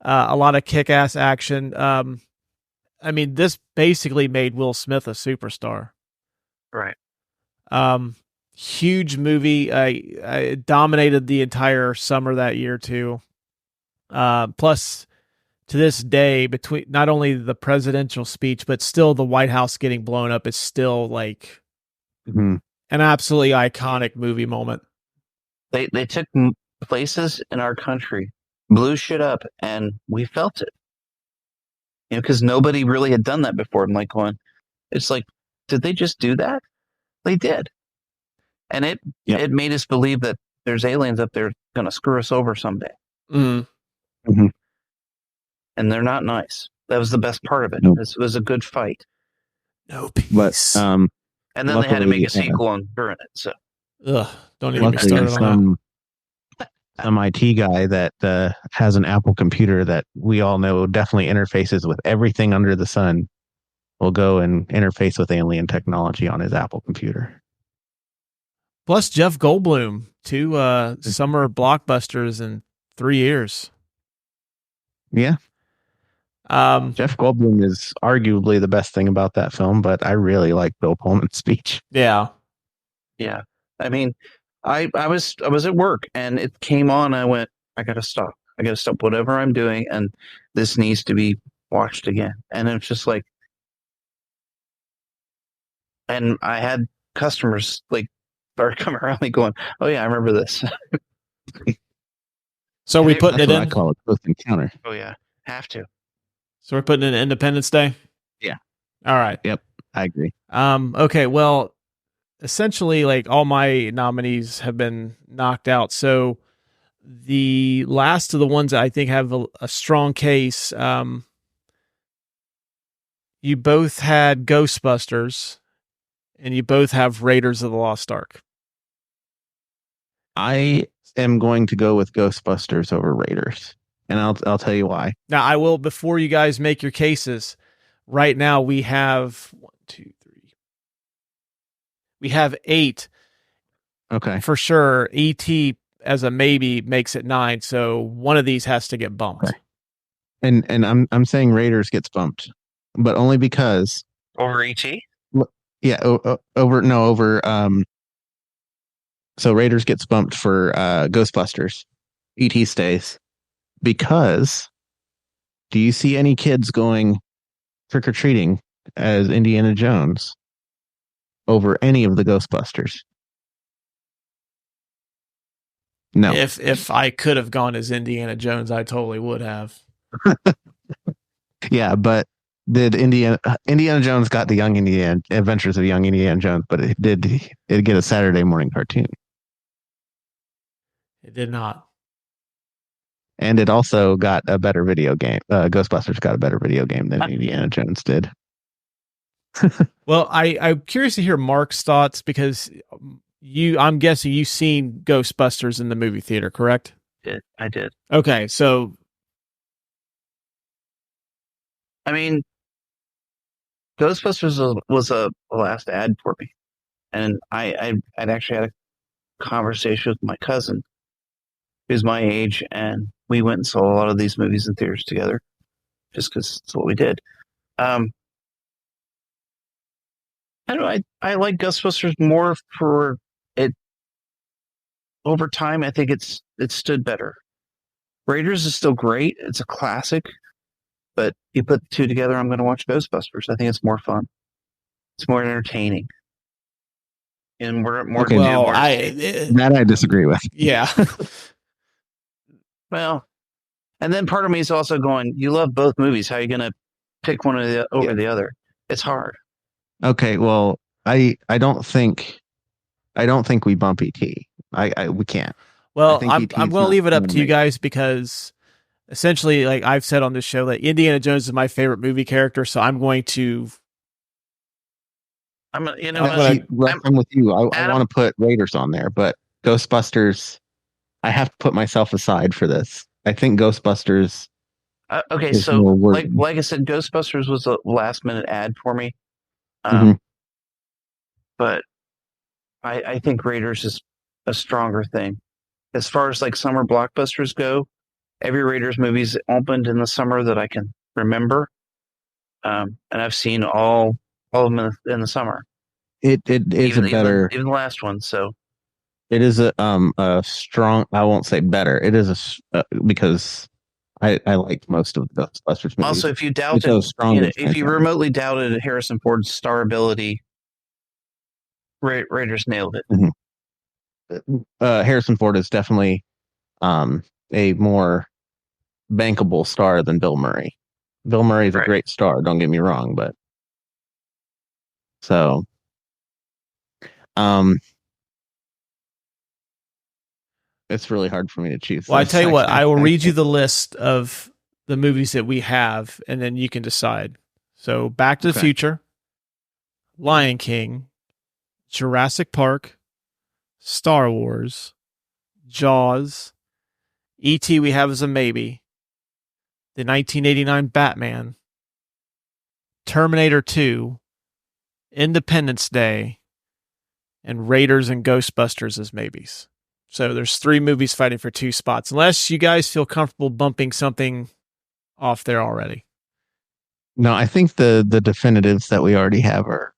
a lot of kick-ass action. I mean, this basically made Will Smith a superstar. Right. Huge movie. I dominated the entire summer that year too. Plus, to this day, between not only the presidential speech, but still the White House getting blown up is still like an absolutely iconic movie moment. They took places in our country, blew shit up, and we felt it. You know, because nobody really had done that before. I'm like going, it's like, did they just do that? They did. And it made us believe that there's aliens up there going to screw us over someday. Mm-hmm. Mm-hmm. And they're not nice. That was the best part of it. Nope. It was a good fight. No peace. But and then luckily, they had to make a sequel on Burn It. So, don't even get me started on that. Some IT guy that has an Apple computer that we all know definitely interfaces with everything under the sun will go and interface with alien technology on his Apple computer. Plus Jeff Goldblum, 2 summer blockbusters in 3 years. Yeah. Jeff Goldblum is arguably the best thing about that film, but I really like Bill Pullman's speech. Yeah. Yeah. I mean, I was at work and it came on. I went, I got to stop. I got to stop whatever I'm doing. And this needs to be watched again. And it's just like, and I had customers like start coming around me going, oh yeah, I remember this. So we putting it in? I call it Close Encounter. Oh yeah. Have to. So we're putting in Independence Day? Yeah. All right. Yep. I agree. Okay. Well, essentially, like all my nominees have been knocked out. So the last of the ones that I think have a strong case, You both had Ghostbusters, and you both have Raiders of the Lost Ark. I am going to go with Ghostbusters over Raiders, and I'll tell you why. Now, I will, before you guys make your cases, right now we have 1, 2, 3. We have 8. Okay. For sure. E.T. as a maybe makes it 9, so one of these has to get bumped. Okay. And I'm saying Raiders gets bumped, but only because Over ET? Yeah, over. So Raiders gets bumped for Ghostbusters. ET stays because. Do you see any kids going trick or treating as Indiana Jones over any of the Ghostbusters? No. If I could have gone as Indiana Jones, I totally would have. Yeah, but did Indiana Jones got the Young Indiana Adventures of Young Indiana Jones, but it get a Saturday morning cartoon. It did not. And it also got a better video game. Ghostbusters got a better video game than Indiana Jones did. Well, I'm curious to hear Mark's thoughts because I'm guessing you've seen Ghostbusters in the movie theater, correct? I did. Okay, so I mean, Ghostbusters was a last ad for me, and I'd actually had a conversation with my cousin, who's my age, and we went and saw a lot of these movies in theaters together, just because it's what we did. I don't know. I like Ghostbusters more for it. Over time, I think it stood better. Raiders is still great. It's a classic. But you put the two together, I'm going to watch Ghostbusters. I think it's more fun. It's more entertaining. And more Okay, well, that I disagree with. Yeah. Well, and then part of me is also going, you love both movies. How are you going to pick one over the other? It's hard. Okay, well, I don't think we bump ET. We can't. Well, I'm going to leave it up to you guys because essentially, like I've said on this show, that Indiana Jones is my favorite movie character, so I'm going to. I'm with you. I want to put Raiders on there, but Ghostbusters, I have to put myself aside for this. I think Ghostbusters. Okay, so like I said, Ghostbusters was a last minute ad for me. But I think Raiders is a stronger thing. As far as like summer blockbusters go, every Raiders movie's opened in the summer that I can remember. And I've seen all of them in the summer. It is even, a better, even the last one. So it is a strong. I won't say better. It is because I liked most of the Ghostbusters movies. Also, if you doubted, if you remotely doubted Harrison Ford's star ability, Raiders nailed it. Mm-hmm. Harrison Ford is definitely a more bankable star than Bill Murray. Bill Murray is a great star, don't get me wrong, but so it's really hard for me to choose. Well, I tell you what, I will read you the list of the movies that we have, and then you can decide. So, Back to the Future, Lion King, Jurassic Park, Star Wars, Jaws, E.T. we have as a maybe, the 1989 Batman, Terminator 2, Independence Day, and Raiders and Ghostbusters as maybes. So there's 3 movies fighting for 2 spots, unless you guys feel comfortable bumping something off there already. No, I think the definitives that we already have are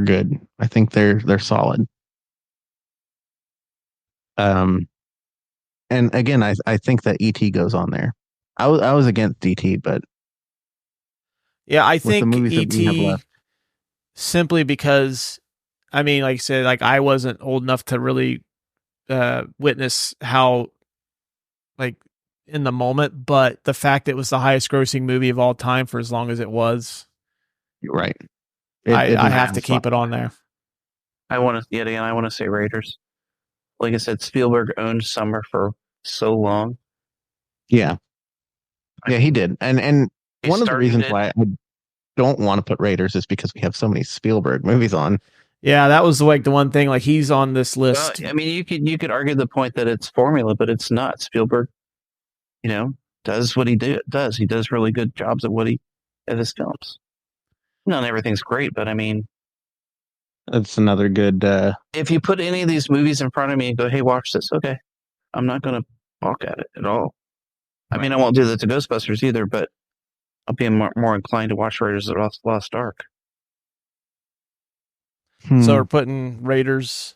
good. I think they're solid. And again, I think that ET goes on there. I was against ET, but yeah, I think ET simply because, I mean, like I said, like I wasn't old enough to really witness how, like, in the moment, but the fact it was the highest grossing movie of all time for as long as it was. You're right. I have to keep it on there. I want to say Raiders. Like I said, Spielberg owned summer for so long. Yeah. Yeah, he did. And One of the reasons it. why I don't want to put Raiders is because we have so many Spielberg movies on. Yeah, that was like the one thing. Like he's on this list. Well, I mean, you could argue the point that it's formula, but it's not. Spielberg, does what he does. He does really good jobs of his films. Not everything's great, but I mean, That's another good. if you put any of these movies in front of me and go, "Hey, watch this," okay, I'm not going to balk at it at all. I mean, I won't do that to Ghostbusters either, but I'll be more inclined to watch Raiders of the Lost Ark. So we're putting Raiders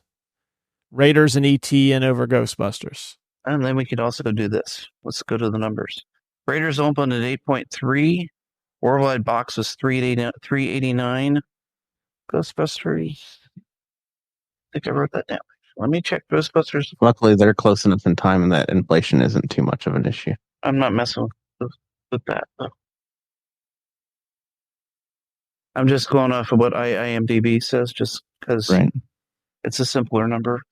and E.T. in over Ghostbusters. And then we could also do this. Let's go to the numbers. Raiders opened at 8.3. Worldwide box was 389. Ghostbusters. I think I wrote that down. Let me check Ghostbusters. Luckily, they're close enough in time, and that inflation isn't too much of an issue. I'm not messing with that, though. I'm just going off of what IMDb says, just because it's a simpler number.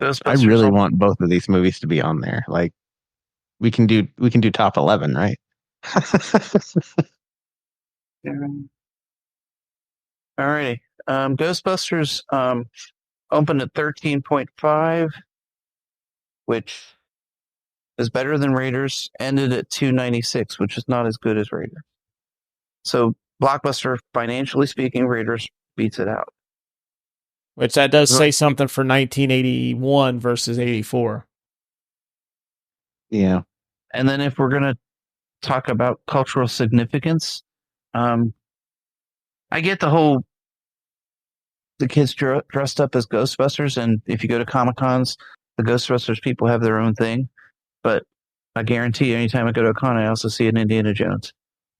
I really want both of these movies to be on there. Like, we can do top 11, right? Alrighty. Ghostbusters opened at 13.5, which is better than Raiders. Ended at 296, which is not as good as Raiders. So Blockbuster, financially speaking, Raiders beats it out. Which that does say something for 1981 versus 84. Yeah. And then if we're going to talk about cultural significance, I get the kids dressed up as Ghostbusters, and if you go to Comic-Cons, the Ghostbusters people have their own thing. But I guarantee you, anytime I go to a con, I also see an Indiana Jones,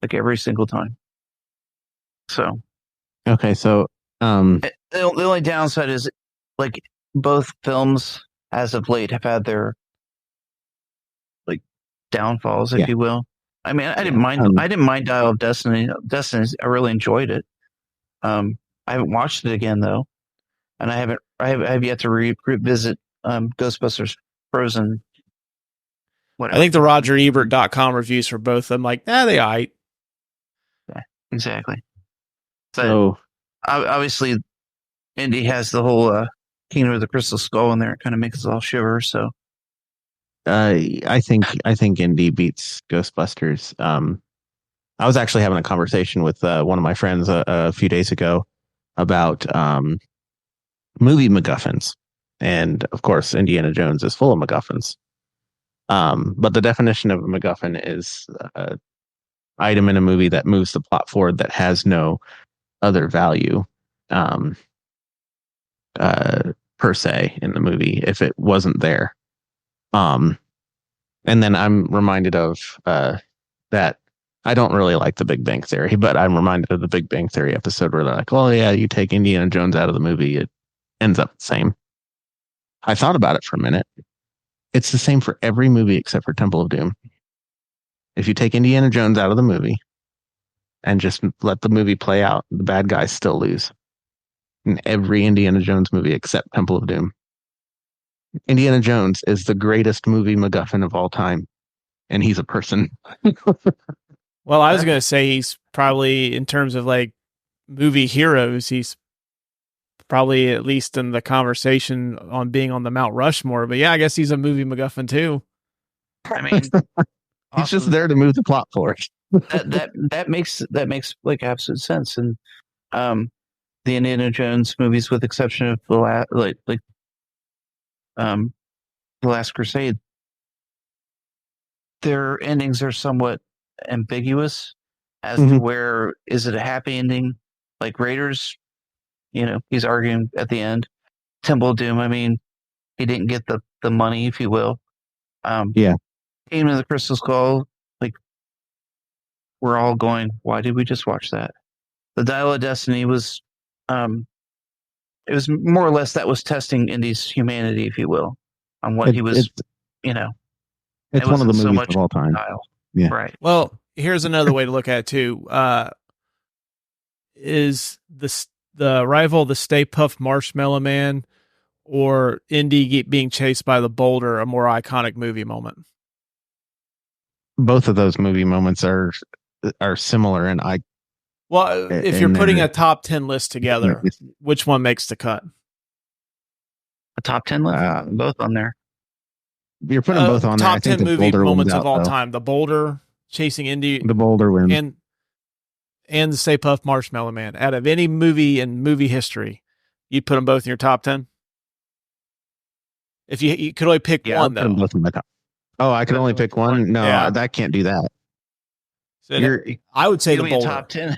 like every single time. So. Okay, so the only downside is, like, both films as of late have had their like downfalls, if you will. I mean, I didn't mind Dial of Destiny. I really enjoyed it. I haven't watched it again though, and I have yet to revisit Ghostbusters Frozen. Whatever. I think the RogerEbert.com reviews for both of them, like, they aight. Yeah, exactly. So obviously, Indy has the whole Kingdom of the Crystal Skull in there. It kind of makes us all shiver. So, I think Indy beats Ghostbusters. I was actually having a conversation with one of my friends a few days ago about movie MacGuffins, and of course, Indiana Jones is full of MacGuffins. But the definition of a MacGuffin is an item in a movie that moves the plot forward that has no other value per se in the movie if it wasn't there. And then I'm reminded of that I don't really like the Big Bang Theory, but I'm reminded of the Big Bang Theory episode where they're like, "Oh yeah, you take Indiana Jones out of the movie, it ends up the same." I thought about it for a minute. It's the same for every movie except for Temple of Doom. If you take Indiana Jones out of the movie and just let the movie play out, the bad guys still lose. In every Indiana Jones movie except Temple of Doom. Indiana Jones is the greatest movie MacGuffin of all time, and he's a person. Well, I was going to say he's probably, in terms of like movie heroes, he's probably at least in the conversation on being on the Mount Rushmore. But yeah, I guess he's a movie MacGuffin too. I mean, he's just there to move the plot forward. that makes like absolute sense. And the Indiana Jones movies, with exception of the Last Crusade, their endings are somewhat ambiguous as to where is it a happy ending, like Raiders. He's arguing at the end. Temple of Doom, I mean, he didn't get the money, if you will. Kingdom of the Crystal Skull, like, we're all going, why did we just watch that? The Dial of Destiny was, it was more or less that was testing Indy's humanity, if you will, on what he was, It's one of the movies of all time. Yeah. Right. Well, here's another way to look at it too. Is the rival, the Stay Puft Marshmallow Man, or Indy being chased by the boulder a more iconic movie moment? Both of those movie moments are similar, and Well, if you're putting a top 10 list together, which one makes the cut? A top 10 list? Both on there. You're putting both on there. Top 10 movie moments of all time. The boulder chasing Indy. The boulder wins. And the Stay Puft Marshmallow Man. Out of any movie in movie history, you'd put them both in your top 10? If you could only pick one, though. Both in my top. Oh, I could only pick one? No, I can't do that. So I would say the boulder. Top 10.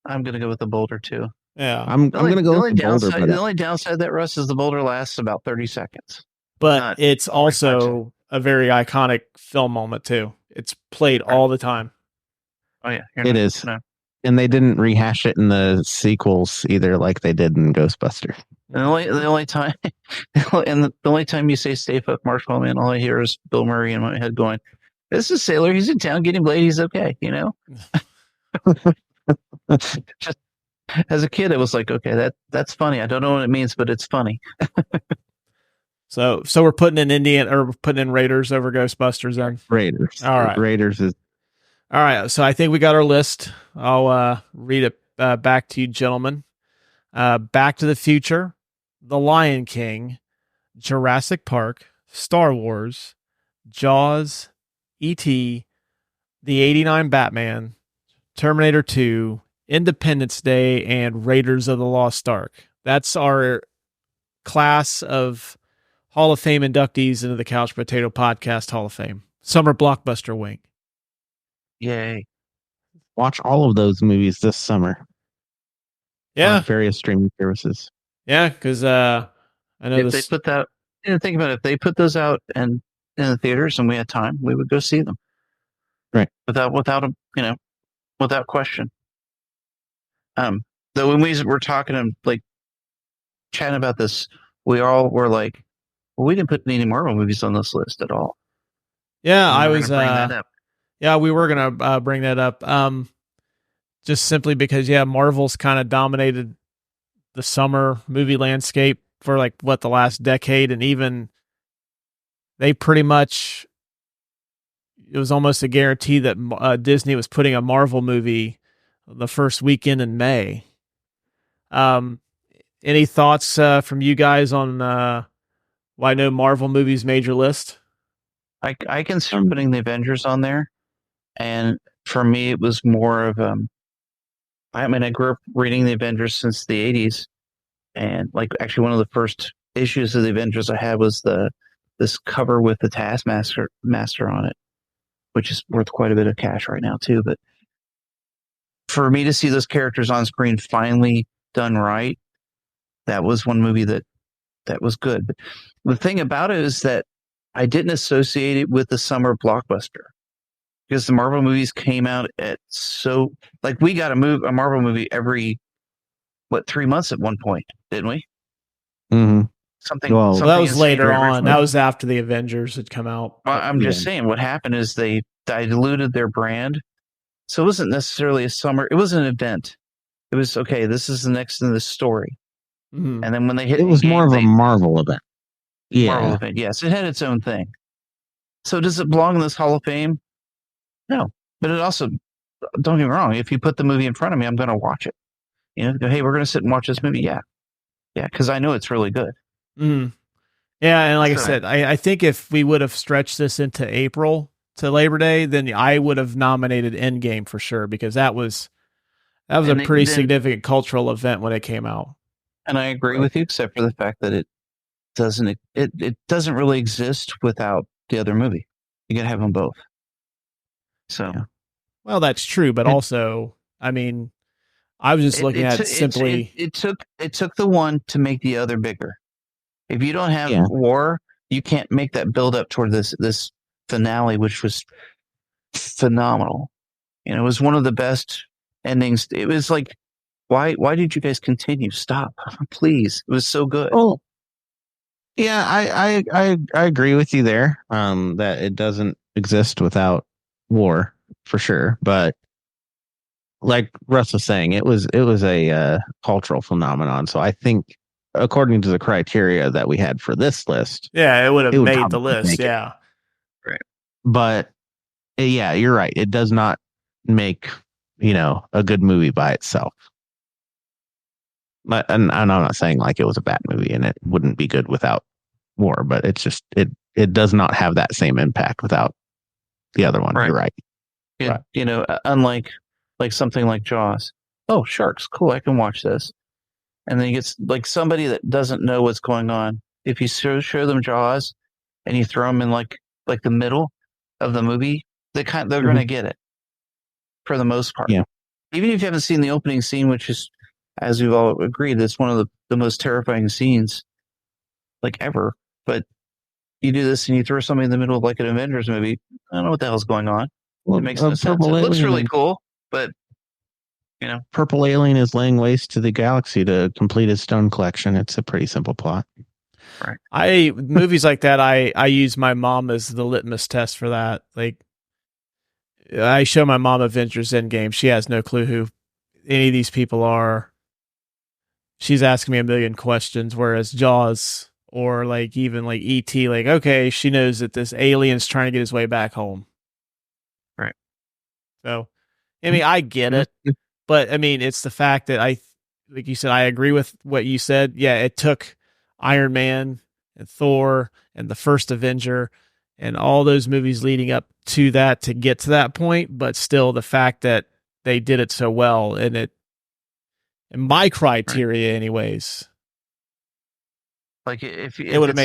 I'm going to go with the boulder, too. Yeah. I'm going to go with the boulder. The only downside that, Russ, is the boulder lasts about 30 seconds. But it's also a very iconic film moment, too. It's played all the time. Oh, yeah. It is. No. And they didn't rehash it in the sequels either, like they did in Ghostbusters. And the only time, the only time you say "Stay Puft Marshmallow Man," all I hear is Bill Murray in my head going, "This is Sailor. He's in town getting laid. He's okay." You know. Just as a kid, it was like, okay, that's funny. I don't know what it means, but it's funny. So we're putting in Raiders over Ghostbusters then. Raiders. All right. Raiders is. All right, so I think we got our list. I'll read it back to you, gentlemen. Back to the Future, The Lion King, Jurassic Park, Star Wars, Jaws, E.T., The '89 Batman, Terminator 2, Independence Day, and Raiders of the Lost Ark. That's our class of Hall of Fame inductees into the Couch Brotato Podcast Hall of Fame. Summer Blockbuster wing. Yay. Watch all of those movies this summer. Yeah. On various streaming services. Yeah, because I know if they put that, think about it, if they put those out in the theaters and we had time, we would go see them. Right. Without question. Though when we were talking and like chatting about this, we all were like, well, we didn't put any Marvel movies on this list at all. Yeah, I was bring that up. Yeah, we were going to bring that up just simply because, Marvel's kind of dominated the summer movie landscape for the last decade. And even they pretty much, it was almost a guarantee that Disney was putting a Marvel movie the first weekend in May. Any thoughts from you guys on why no Marvel movies made your list? I consider putting the Avengers on there. And for me, it was more of, I grew up reading the Avengers since the 80s. And actually one of the first issues of the Avengers I had was this cover with the Taskmaster on it, which is worth quite a bit of cash right now too. But for me to see those characters on screen finally done right, that was one movie that was good. But the thing about it is that I didn't associate it with the summer blockbuster. Because the Marvel movies came out at we got a Marvel movie every 3 months at one point, didn't we? Mm-hmm. Something that was later on. That was after the Avengers had come out. Well, I'm just saying what happened is they diluted their brand. So it wasn't necessarily a summer. It was an event. It was, okay, this is the next in the story. Mm-hmm. And then when they hit it was more of a Marvel event. Yeah. Marvel event, yes. It had its own thing. So does it belong in this Hall of Fame? No, but it also, don't get me wrong, if you put the movie in front of me, I'm going to watch it. Go, hey, we're going to sit and watch this movie. Yeah, because I know it's really good. Mm. Yeah, and I said, I think if we would have stretched this into April to Labor Day, then I would have nominated Endgame for sure, because that was a pretty significant cultural event when it came out. And I agree with you, except for the fact that it doesn't really exist without the other movie. You got to have them both. So, well, that's true, but also, I mean, I was just looking at simply. It took the one to make the other bigger. If you don't have war, you can't make that build up toward this finale, which was phenomenal. It was one of the best endings. It was like, why did you guys continue? Stop, please. It was so good. Oh, yeah, I agree with you there. That it doesn't exist without war for sure, but like Russ was saying, it was a cultural phenomenon. So I think according to the criteria that we had for this list, Yeah, it would have it would made the probably list. make it. Yeah. Right. But yeah, you're right. It does not make, a good movie by itself. And I'm not saying like it was a bad movie and it wouldn't be good without more, but it's just, it does not have that same impact without the other one. Right. You're right. Right. Unlike like something like Jaws. Oh, sharks. Cool. I can watch this. And then you get like somebody that doesn't know what's going on. If you show them Jaws and you throw them in like the middle of the movie, they're going to get it for the most part. Yeah. Even if you haven't seen the opening scene, which is, as we've all agreed, it's one of the most terrifying scenes like ever. But you do this and you throw somebody in the middle of like an Avengers movie. I don't know what the hell's going on. It makes no sense. It looks really cool, but Purple Alien is laying waste to the galaxy to complete his stone collection. It's a pretty simple plot. Right. Movies like that, I use my mom as the litmus test for that. Like, I show my mom Avengers Endgame. She has no clue who any of these people are. She's asking me a million questions, whereas Jaws or like even like E.T., like, okay, she knows that this alien's trying to get his way back home. Right. So, I mean, I get it. But I mean, it's the fact that like you said, I agree with what you said. Yeah, it took Iron Man and Thor and the first Avenger and all those movies leading up to that to get to that point. But still, the fact that they did it so well, and in my criteria, anyways, like if it would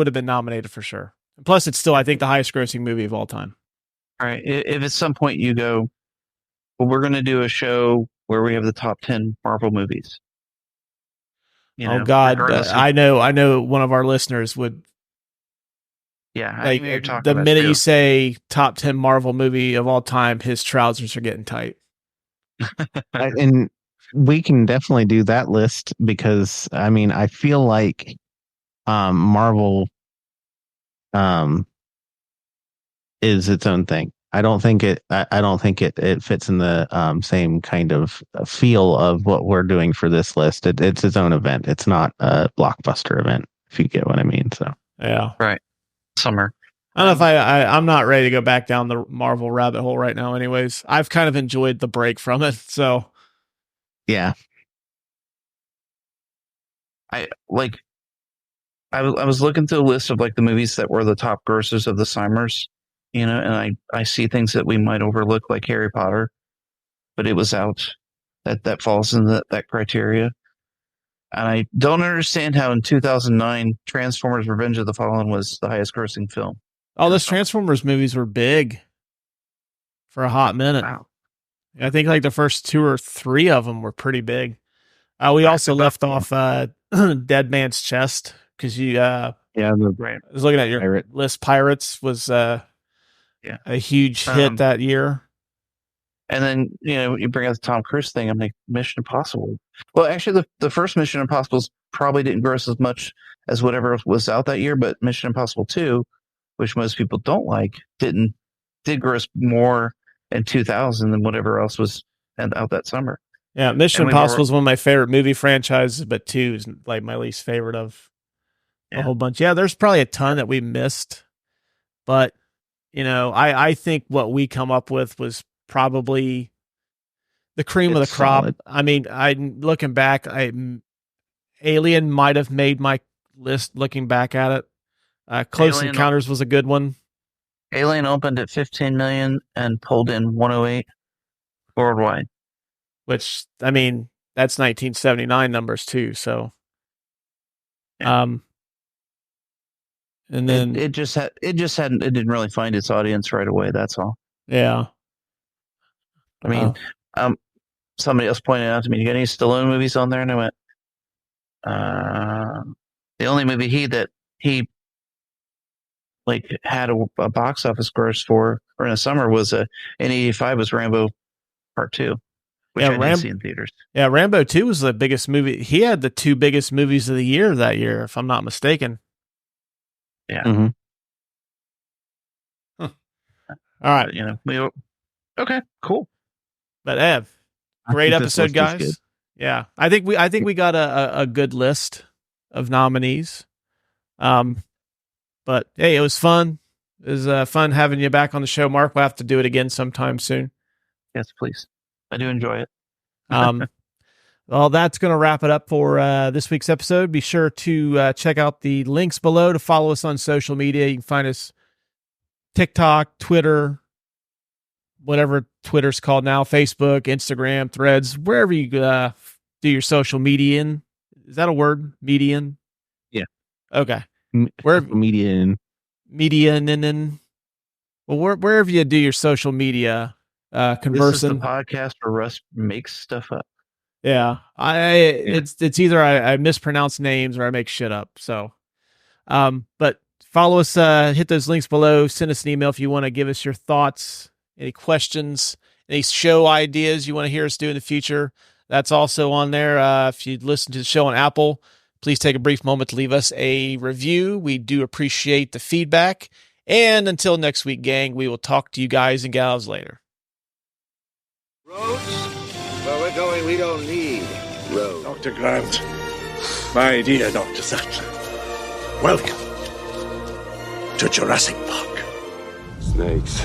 have been nominated for sure. Plus, it's still, I think, the highest grossing movie of all time. All right. If at some point you go, well, we're going to do a show where we have the top 10 Marvel movies. Oh God, I know one of our listeners would. Yeah, like the minute you say top 10 Marvel movie of all time, his trousers are getting tight. And we can definitely do that list because I mean, I feel like Marvel is its own thing. I don't think it fits in the same kind of feel of what we're doing for this list. It's its own event. It's not a blockbuster event, if you get what I mean. So yeah, right. Summer. I don't know if I'm not ready to go back down the Marvel rabbit hole right now. Anyways, I've kind of enjoyed the break from it. So yeah, I was looking through a list of like the movies that were the top grossers of the summers. And I see things that we might overlook, like Harry Potter, but it was out. That falls in that criteria. And I don't understand how in 2009, Transformers: Revenge of the Fallen was the highest grossing film. Oh, those Transformers movies were big for a hot minute. Wow. I think like the first 2 or 3 of them were pretty big. We also left off Dead Man's Chest because I was looking at your list. Pirates was a huge hit that year. And then, you bring up the Tom Cruise thing. I'm like, Mission Impossible. Well, actually, the first Mission Impossible probably didn't gross as much as whatever was out that year, but Mission Impossible 2, which most people don't like, did gross more in 2000 than whatever else was out that summer. Yeah, Mission Impossible is one of my favorite movie franchises, but 2 is like my least favorite of a whole bunch. Yeah, there's probably a ton that we missed, but I think what we come up with was probably the cream of the crop. Solid. I mean, looking back, Alien might have made my list looking back at it. Close Encounters was a good one. Alien opened at 15 million and pulled in 108 worldwide. Which, I mean, that's 1979 numbers too. So, and then it didn't really find its audience right away. That's all. Yeah. I mean, somebody else pointed out to me, you got any Stallone movies on there? And I went, the only movie he like had a box office gross for or in the summer was in 85 was Rambo Part 2, which I didn't see in theaters. Yeah, Rambo 2 was the biggest movie. He had the 2 biggest movies of the year that year, if I'm not mistaken. Yeah. Mm-hmm. Huh. All right. Okay, cool. But Ev, great episode, guys. Yeah, I think we got a good list of nominees. But hey, it was fun. It was fun having you back on the show, Mark. We'll have to do it again sometime soon. Yes, please. I do enjoy it. Well, that's going to wrap it up for this week's episode. Be sure to check out the links below to follow us on social media. You can find us TikTok, Twitter, whatever Twitter's called now, Facebook, Instagram, Threads, wherever you do your social median. Is that a word? Median? Yeah. Okay. Wherever Median. Well, wherever you do your social media conversing. This is the podcast where Russ makes stuff up. Yeah. It's either I mispronounce names or I make shit up. So, but follow us, hit those links below, send us an email if you want to give us your thoughts, any questions, any show ideas you want to hear us do in the future. That's also on there. If you listen to the show on Apple, please take a brief moment to leave us a review. We do appreciate the feedback. And until next week, gang, we will talk to you guys and gals later. Roads? Where we're going, we don't need roads. Dr. Grant, my dear Dr. Sattler, welcome to Jurassic Park. Snakes.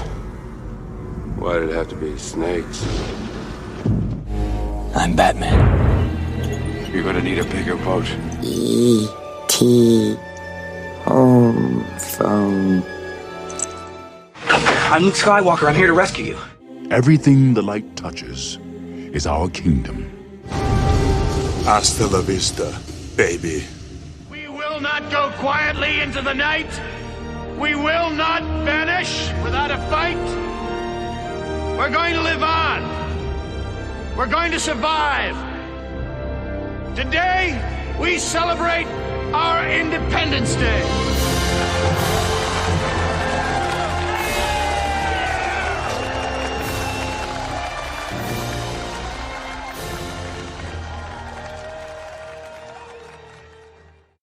Why did it have to be snakes? I'm Batman. You're gonna need a bigger boat. E.T. Home phone. I'm Luke Skywalker. I'm here to rescue you. Everything the light touches is our kingdom. Hasta la vista, baby. We will not go quietly into the night. We will not vanish without a fight. We're going to live on. We're going to survive. Today, we celebrate our Independence Day.